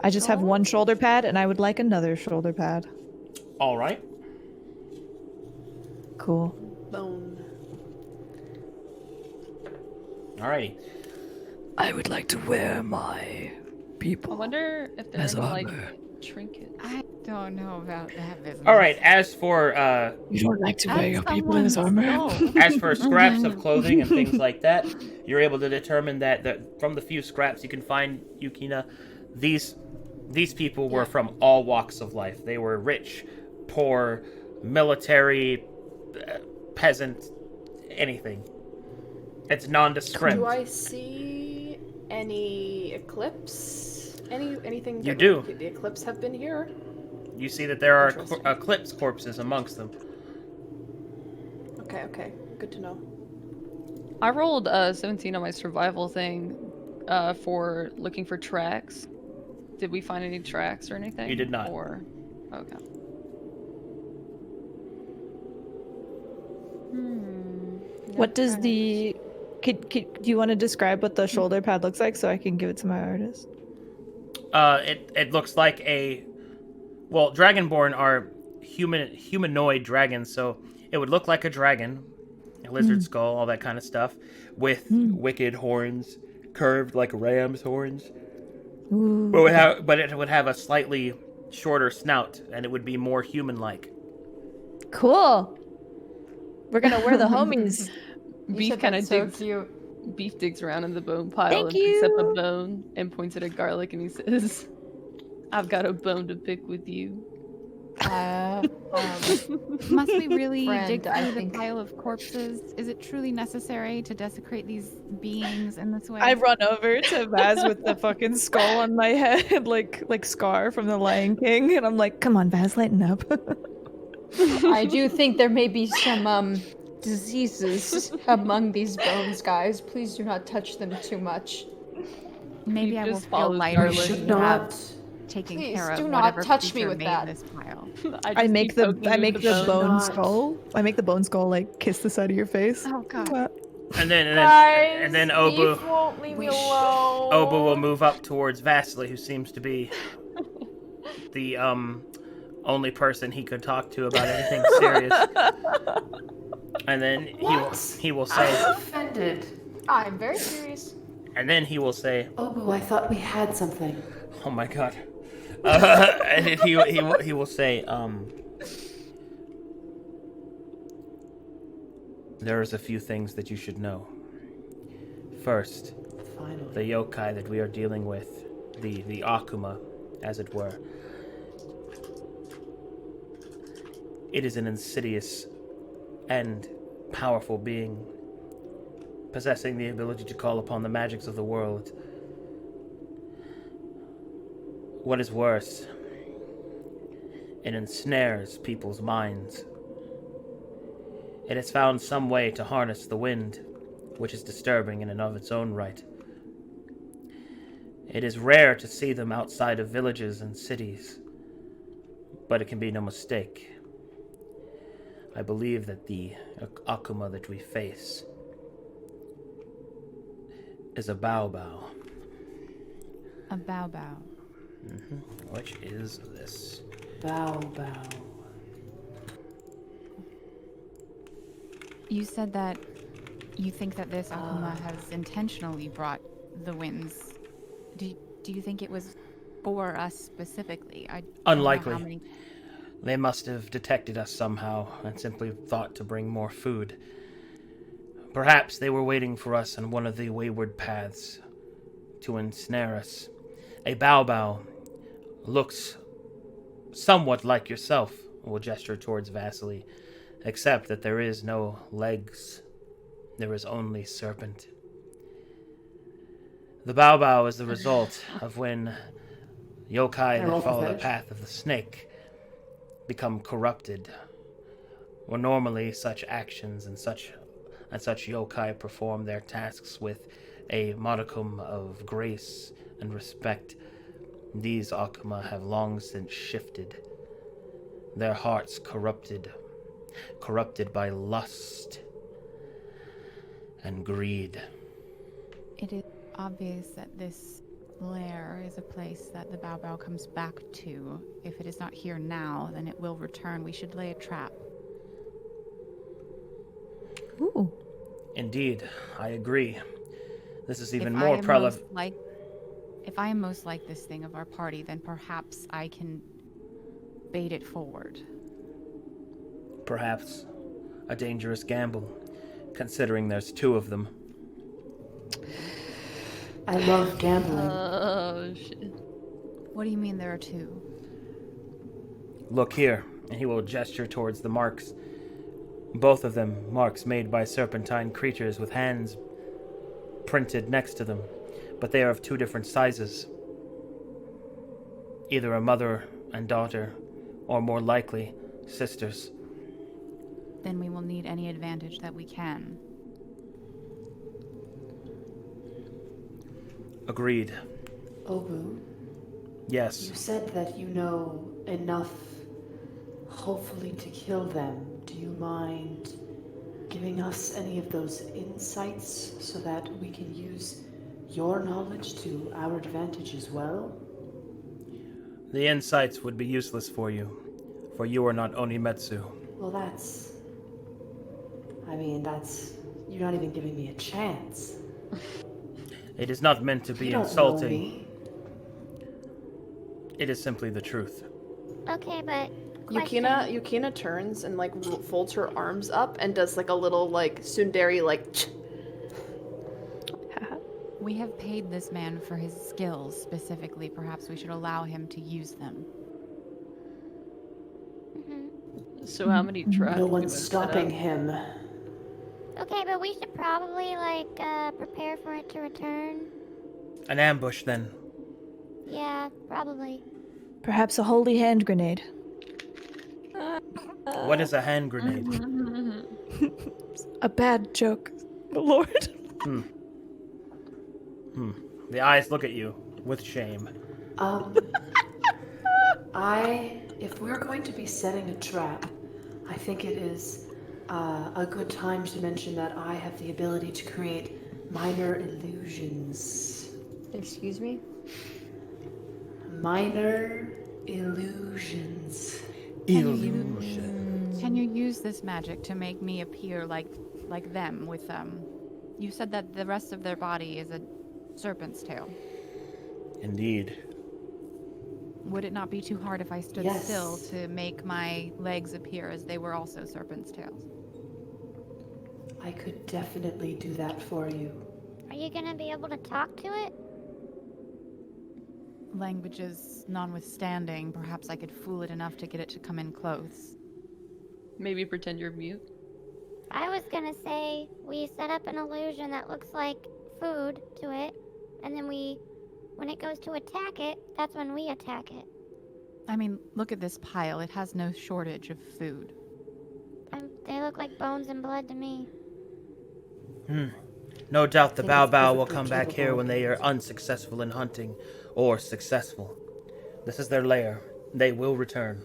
I just have one shoulder pad, and I would like another shoulder pad.
All right.
Cool.
Bone.
Alrighty.
I would like to wear my
I
people.
wonder if there's
As
any like
armor.
trinkets.
I don't know about that business.
All right. As for
You don't like to wear
As
your people in his armor?
as for scraps of clothing and things like that, you're able to determine that from the few scraps you can find, Yukina, these people were from all walks of life. They were rich, poor, military, peasant, anything. It's nondescript.
Do I see any eclipse? Anything?
You
that
do.
would indicate the eclipse have been here?
You see that there are
Interesting.
eclipse corpses amongst them.
Okay. Good to know.
I rolled 17 on my survival thing for looking for tracks. Did we find any tracks or anything?
You did not.
Or okay.
What does the... do you want to describe what the shoulder pad looks like so I can give it to my artist?
It looks like Dragonborn are humanoid dragons, so it would look like a dragon, a lizard skull, all that kind of stuff, with wicked horns, curved like ram's horns.
Ooh.
But it would have a slightly shorter snout, and it would be more human-like.
Cool. We're gonna wear the homies.
Beef kind of
so
digs.
cute.
Beef digs around in the bone pile
Thank
and picks up a
you.
bone and points it at Garlic and he says, "I've got a bone to pick with you."
Must we really dig
Friend, I
through the
think-
pile of corpses? Is it truly necessary to desecrate these beings in this way?
I run over to Vaz with the fucking skull on my head, like Scar from The Lion King, and I'm like, "Come on, Vaz, lighten up."
I do think there may be some diseases among these bones, guys. Please do not touch them too much.
Maybe
He
I will
just
feel
follows
lighter
Garlic.
when
Should
you
not.
have taken
Please
care of
do not
whatever
touch me
creature
with
made
that.
this pile.
I
just
make
keep
the
poking you with
bone
bone.
skull. I make the bone skull like kiss the side of your face.
Oh god.
Mwah.
And then Obu
Beef won't leave me
Obu will move up towards Vasily, who seems to be the only person he could talk to about anything serious. And then he will say,
I'm offended.
I'm very curious.
and then he will say,
Obu, I thought we had something.
"Oh my god," and then he will say, There is a few things that you should know. First,
Finally.
the yokai that we are dealing with, the Akuma, as it were, it is an insidious and powerful being, possessing the ability to call upon the magics of the world. What is worse, it ensnares people's minds. It has found some way to harness the wind, which is disturbing in and of its own right. It is rare to see them outside of villages and cities, but it can be no mistake. I believe that the Akuma that we face is a Baobao.
A Baobao.
Which is this.
Bow, bow.
You said that you think that this Akuma has intentionally brought the winds. Do you think it was for us specifically? I don't know
Unlikely.
how many-
They must have detected us somehow and simply thought to bring more food. Perhaps they were waiting for us on one of the wayward paths to ensnare us. A Baobao looks somewhat like yourself, will gesture towards Vasily, except that there is no legs. There is only serpent. The Baobao is the result of when yokai that follow the path of the snake become corrupted. Or normally such actions and such yokai perform their tasks with a modicum of grace and respect. These Akuma have long since shifted, their hearts corrupted by lust and greed.
It is obvious that this lair is a place that the Baobao comes back to. If it is not here now, then it will return. We should lay a trap.
Ooh.
Indeed, I agree. This is even
If
more
I am
prevalent.
if I am most like this thing of our party, then perhaps I can bait it forward.
Perhaps a dangerous gamble, considering there's two of them.
I love gambling.
Oh, shit.
What do you mean there are two?
Look here, and he will gesture towards the marks. Both of them marks made by serpentine creatures with hands printed next to them, but they are of two different sizes. Either a mother and daughter, or more likely, sisters.
Then we will need any advantage that we can.
Agreed.
Obu,
Yes.
you said that you know enough, hopefully, to kill them. Do you mind giving us any of those insights so that we can use your knowledge to our advantage as well?
The insights would be useless for you are not Onimetsu.
Well, you're not even giving me a chance.
It is not meant to be
You don't know
insulting.
me.
It is simply the truth.
Okay, but question.
Yukina turns and like folds her arms up and does like a little like tsundere like.
We have paid this man for his skills specifically. Perhaps we should allow him to use them.
So how many traps?
No one's stopping him.
Okay, but we should probably like prepare for it to return.
An ambush, then.
Yeah, probably.
Perhaps a holy hand grenade.
What is a hand grenade?
A bad joke, Lord.
The eyes look at you with shame.
If we're going to be setting a trap, I think it is a good time to mention that I have the ability to create minor illusions.
Excuse me?
Minor illusions.
Can you use this magic to make me appear like them with you said that the rest of their body is a serpent's tail.
Indeed.
Would it not be too hard if I stood
Yes.
still to make my legs appear as they were also serpent's tails?
I could definitely do that for you.
Are you gonna be able to talk to it?
Languages notwithstanding, perhaps I could fool it enough to get it to come in close.
Maybe pretend you're mute.
I was gonna say we set up an illusion that looks like food to it, and then when it goes to attack it, that's when we attack it.
I mean, look at this pile. It has no shortage of food.
They look like bones and blood to me.
No doubt the
Think
Bao
it's
Bao will
perfectly
come back here
capable
when they are unsuccessful in hunting, or successful. This is their lair. They will return.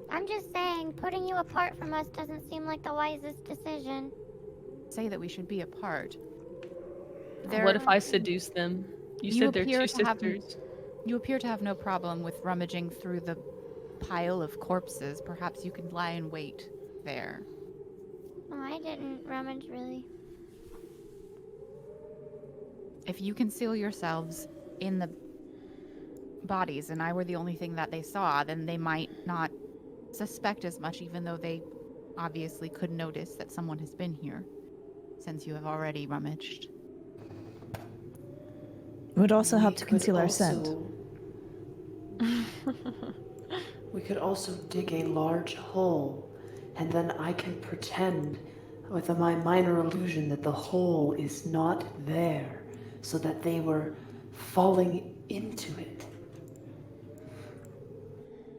I'm just saying, putting you apart from us doesn't seem like the wisest decision.
Say that we should be apart.
What if I seduce them? You said they're two sisters.
You appear to have no problem with rummaging through the pile of corpses. Perhaps you could lie in wait there.
Oh, I didn't rummage, really.
If you conceal yourselves in the bodies and I were the only thing that they saw, then they might not suspect as much, even though they obviously could notice that someone has been here, since you have already rummaged.
It would also help
We
to
could
conceal our scent.
also- We could also dig a large hole, and then I can pretend with my minor illusion that the hole is not there, so that they were falling into it.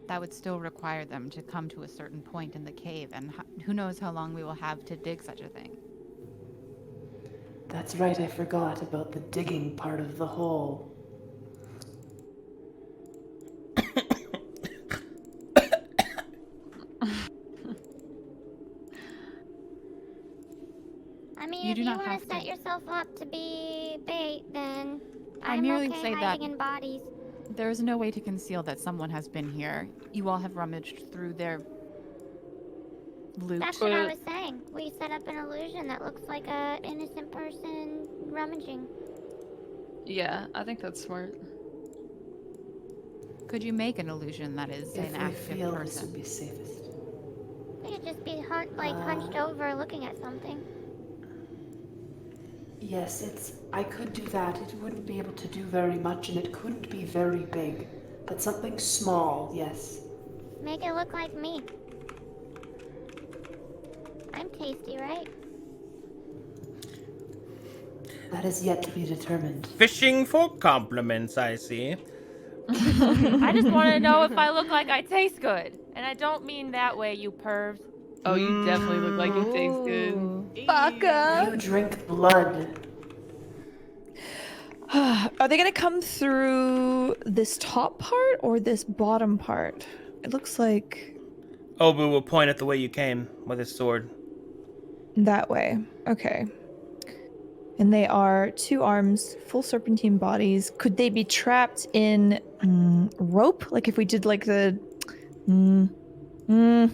That would still require them to come to a certain point in the cave, and who knows how long we will have to dig such a thing.
That's right, I forgot about the digging part of the hole.
I mean,
You
if
do
you
not
want
have
to
to.
set yourself up to be bait, then
I
I'm
merely
okay
say
hiding
that-
in bodies.
There is no way to conceal that someone has been here. You all have rummaged through their loot.
That's what I was saying. We set up an illusion that looks like a innocent person rummaging.
Yeah, I think that's smart.
Could you make an illusion that is
If
an
we
active
feel this
person?
would be safest.
We could just be hunched over looking at something.
Yes, I could do that. It wouldn't be able to do very much, and it couldn't be very big. But something small, yes.
Make it look like me. I'm tasty, right?
That is yet to be determined.
Fishing for compliments, I see.
I just want to know if I look like I taste good. And I don't mean that way, you pervs.
Oh, you definitely look like you taste good.
Baka!
You drink blood.
Are they gonna come through this top part or this bottom part? It looks like
Obu will point at the way you came with his sword.
that way. Okay. And they are 2 arms, full serpentine bodies. Could they be trapped in rope? Like if we did like the.
Do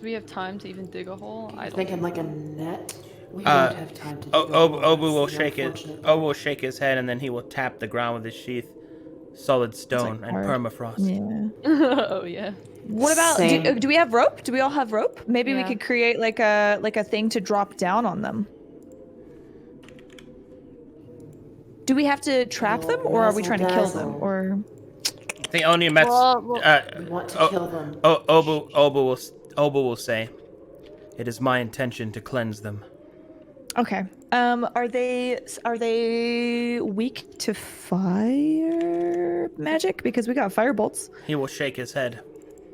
we have time to even dig a hole? I don't
Thinking like a net. We don't have time to do
Obu will shake his head, and then he will tap the ground with his sheath. Solid stone and
hard.
permafrost.
Yeah.
Oh yeah.
What about
Same.
do we have rope? Do we all have rope? Maybe we
Yeah.
could create like a thing to drop down on them. Do we have to trap them, or are we trying to kill them?
Razzle-dazzle.
Or
The Onimetsu,
We want to kill them.
Obu will say, "It is my intention to cleanse them."
okay. Are they weak to fire magic? Because we got fire bolts.
He will shake his head.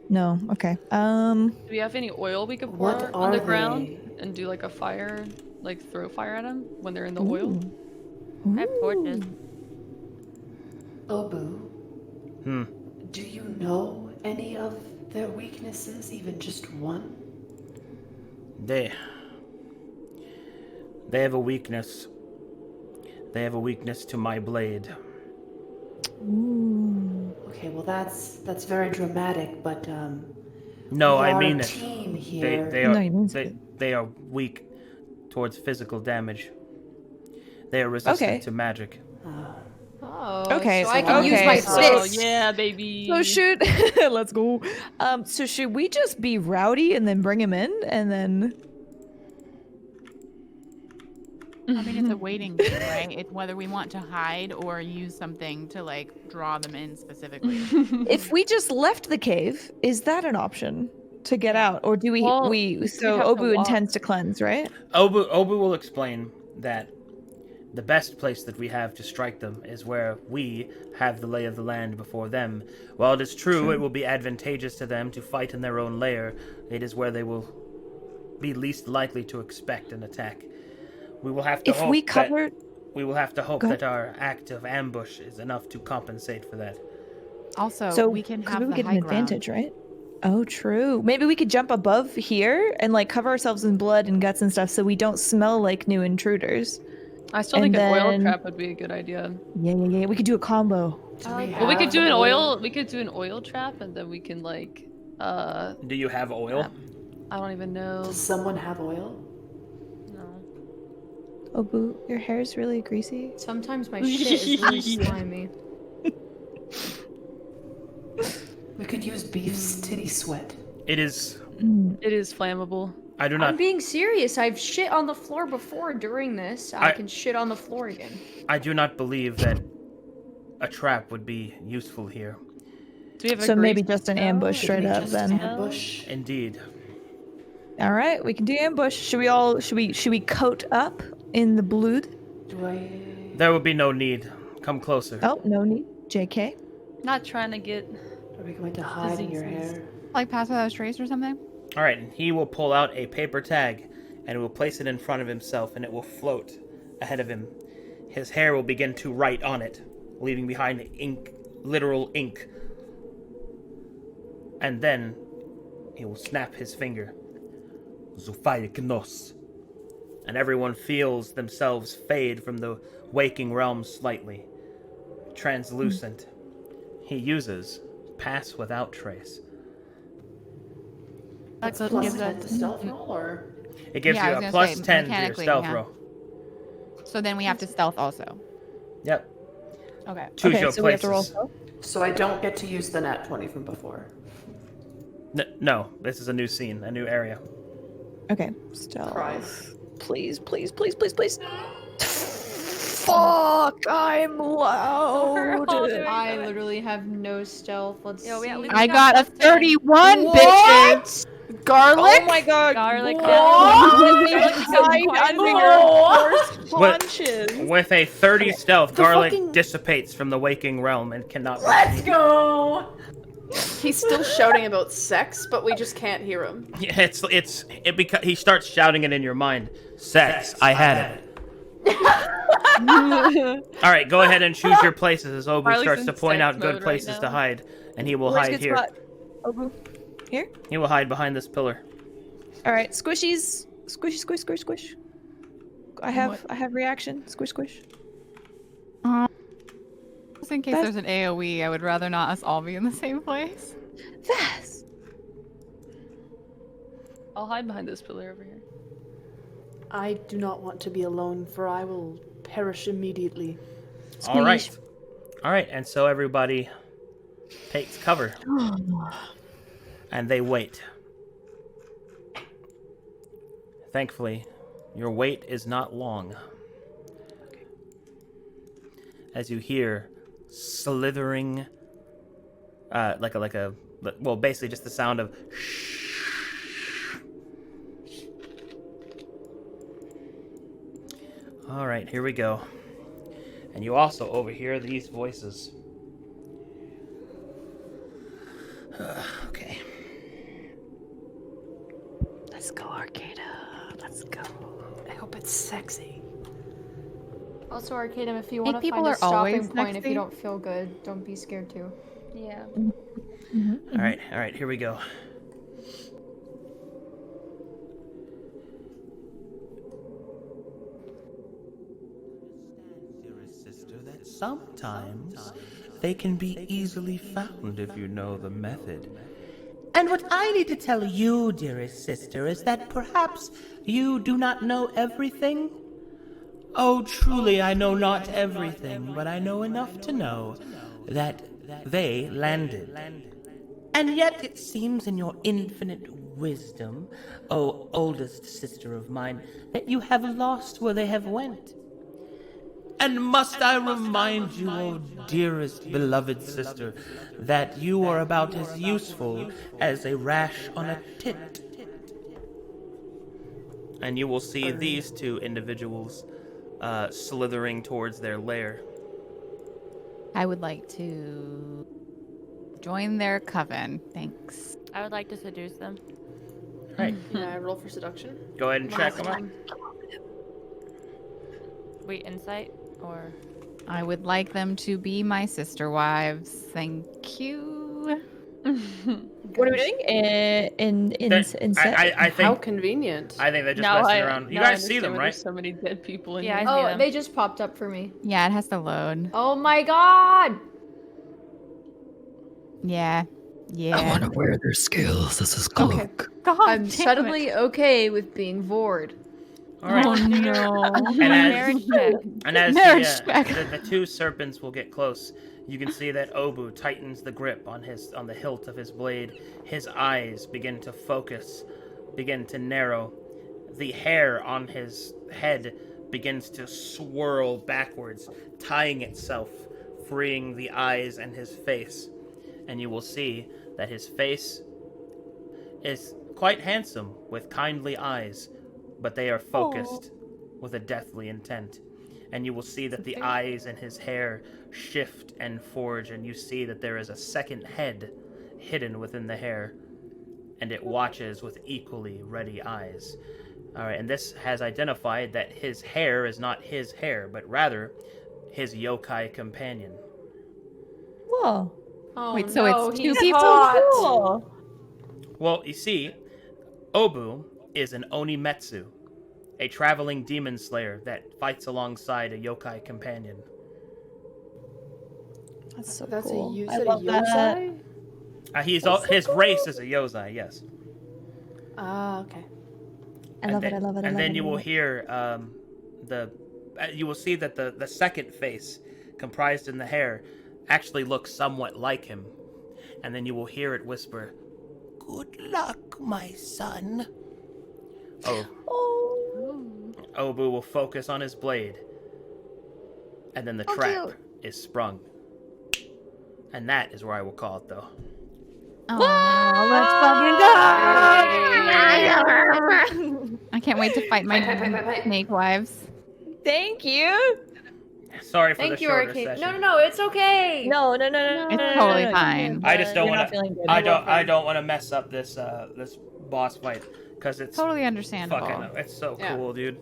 No. Okay.
Do we have any oil we could pour
What
on the
are
ground
they?
and do like a fire, like throw fire at them when they're in the oil?
I have torches.
Obu,
Hmm.
do you know any of their weaknesses, even just one?
They have a weakness. They have a weakness to my blade.
Ooh.
Okay, well that's very dramatic, but
No,
we
I
are
mean
a
it.
team
They
here.
they
No,
are
you didn't say
they are weak towards physical damage. They are resistant
Okay.
to magic.
Oh,
Okay,
so I can use
okay,
my
so-
Oh
fist.
yeah, baby.
So should let's go. So should we just be rowdy and then bring him in and then?
I mean, it's a waiting game, right? It's whether we want to hide or use something to like draw them in specifically.
If we just left the cave, is that an option to get out, or do we?
Well,
so
we'd have to
Obu
walk.
intends to cleanse, right?
Obu will explain that the best place that we have to strike them is where we have the lay of the land before them. While it is true it will be advantageous to them to fight in their own lair, it is where they will be least likely to expect an attack. We will have to
If we cover,
we will have to hope
Go ahead.
that our act of ambush is enough to compensate for that.
Also,
so
we can
'cause
have
we would
the
get
high
an
ground.
advantage, right? Oh, true. Maybe we could jump above here and like cover ourselves in blood and guts and stuff, so we don't smell like new intruders.
I still
And
think an oil
then-
trap would be a good idea.
Yeah. We could do a combo.
Do we
Well, we could
have
do an
oil?
oil. We could do an oil trap, and then we can like.
Do you have oil?
I don't even know.
Does someone have oil?
No.
Obu, your hair is really greasy.
Sometimes my shit is really slimy.
We could use beef's titty sweat.
It is.
It is flammable.
I do
I'm
not.
being serious. I've shit on the floor before during this. I
I-
can shit on the floor again.
I do not believe that a trap would be useful here.
Do we have a
So maybe
grease
just an
spell?
ambush straight up
Just
then.
ambush.
Indeed.
All right, we can do ambush. Should we coat up in the blood?
Do I?
There will be no need. Come closer.
Oh, no need. JK.
Not trying to get.
Are we going to hide in your
Diseases.
hair?
Like pass without a trace or something?
All right, and he will pull out a paper tag and will place it in front of himself, and it will float ahead of him. His hair will begin to write on it, leaving behind ink, literal ink. And then he will snap his finger. Zufayiknos. And everyone feels themselves fade from the waking realm slightly. Translucent. He uses Pass Without Trace.
That's
That
plus
gives
10
us-
to stealth roll, or?
It gives
Yeah, I
you
was
a
gonna
plus
say,
10 to your
mechanically,
stealth
yeah.
roll.
So then we have to stealth also.
Yep.
Okay.
Choose
Okay,
your
so we have
places.
to roll.
So I don't get to use the nat 20 from before.
No, this is a new scene, a new area.
Okay, stealth.
Christ.
Please. Fuck, I'm loud.
all doing
I
good.
literally have no stealth. Let's
Yeah, we
see.
at least
I
got
got a
plus 10.
31,
What?
bitches.
Garlic? Oh my god.
Garlic.
With a 30 stealth, Garlic
fucking-
dissipates from the waking realm and cannot be
Let's
seen.
go!
He's still shouting about sex, but we just can't hear him.
Yeah, he starts shouting it in your mind. Sex, I had it. All right, go ahead and choose your places as Obu
Harley's
starts
in
to point
sex
out good
mode right
places to
now.
hide, and he will
Where's
hide
good
here.
spot? Obu. Here?
He will hide behind this pillar.
All right, squishies. Squish. I have reaction. Squish.
Just in case
That's-
there's an AoE, I would rather not us all be in the same place.
Vas.
I'll hide behind this pillar over here.
I do not want to be alone, for I will perish immediately.
All right. And so everybody takes cover. And they wait. Thankfully, your wait is not long. As you hear slithering, basically just the sound of All right, here we go. And you also overhear these voices. Okay.
Let's go, Arcada. Let's go.
I hope it's sexy.
Also, Arcadum, if you
Think
want to
people
find a
are
stopping
always
point, if
sexy?
you don't feel good, don't be scared too.
Yeah.
All right, here we go. Dearest sister, that sometimes they can be easily found if you know the method. And what I need to tell you, dearest sister, is that perhaps you do not know everything. Oh, truly, I know not everything, but I know enough to know that they landed. And yet it seems in your infinite wisdom, O oldest sister of mine, that you have lost where they have went. And must I remind you, O dearest beloved sister, that you are about as useful as a rash on a tit. And you will see these two individuals slithering towards their lair.
I would like to join their coven. Thanks.
I would like to seduce them.
Right.
Yeah, I roll for seduction.
Go ahead and check them out.
Wait, insight or
I would like them to be my sister wives. Thank you.
What are we doing?
I
How
think
convenient.
I think they're just
Now
messing around. You
now I
guys see
understand
them,
why
right?
There's so many dead people in
Yeah,
here.
I see
Oh,
them.
they just popped up for me.
Yeah, it has to load.
Oh my god!
Yeah.
I want to wear their scales. This is cloak.
Okay.
God
I'm
damn
suddenly okay with being Vord.
All right.
Oh no.
And
marriage check.
as
Marriage
the,
check.
the two serpents will get close, you can see that Obu tightens the grip on the hilt of his blade. His eyes begin to focus, begin to narrow. The hair on his head begins to swirl backwards, tying itself, freeing the eyes and his face. And you will see that his face is quite handsome with kindly eyes, but they are focused with a deathly intent. And you will see that the eyes and his hair shift and forge, and you see that there is a second head hidden within the hair, and it watches with equally ready eyes. Alright, and this has identified that his hair is not his hair, but rather his yokai companion.
Whoa.
Oh,
Wait, so
no,
it's two
he's
people?
hot.
Cool.
Well, you see, Obu is an Onimetsu, a traveling demon slayer that fights alongside a yokai companion.
That's so
That's
cool.
a you
I
said a
love that.
yosai?
His race is a yozai, yes.
Ah, okay.
I love it. I love it. I
And
love
then
it,
you
I
will
love it.
hear you will see that the second face, comprised in the hair, actually looks somewhat like him. And then you will hear it whisper, "Good luck, my son." Oh. Obu will focus on his blade. And then the trap is sprung. And that is where I will call it, though.
Oh, let's fucking go! I can't wait to fight my snake wives.
Thank you.
Sorry for
Thank
the
you,
shorter
Arcade.
session.
No, it's okay.
No.
It's totally fine.
I just don't
You're
want
not feeling good.
I don't want to mess up this this boss fight because it's
Totally understandable.
fucking it's so
Yeah.
cool, dude.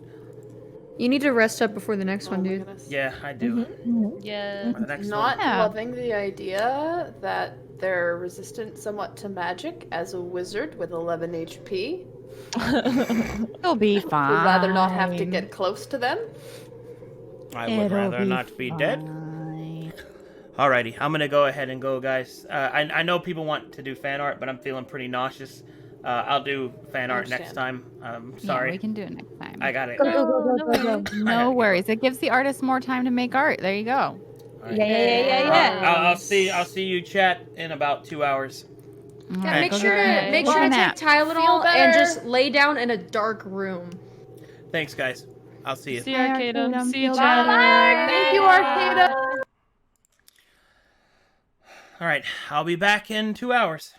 You need to rest up before the next one,
Oh my
dude.
goodness.
Yeah, I do.
Yeah.
For the next
Not
one.
Yeah.
loving the idea that they're resistant somewhat to magic as a wizard with 11 HP.
It'll be fine.
Would rather not have to get close to them.
I would rather not be dead.
fine.
Alrighty, I'm gonna go ahead and go, guys. I know people want to do fan art, but I'm feeling pretty nauseous. I'll do fan art next time. Sorry.
Yeah, we can do it next time.
I got it.
Go.
No worries. It gives the artist more time to make art. There you go.
Yeah.
I'll see you, chat, in about 2 hours.
All
Yeah,
right,
make
go
sure
get-
to make
go
sure to
nap.
take Tylenol and just lay down in a dark room.
Thanks, guys. I'll see you.
See you, Arcada. See you,
Feel
Chad.
better.
Thank you, Arcada.
All right, I'll be back in 2 hours.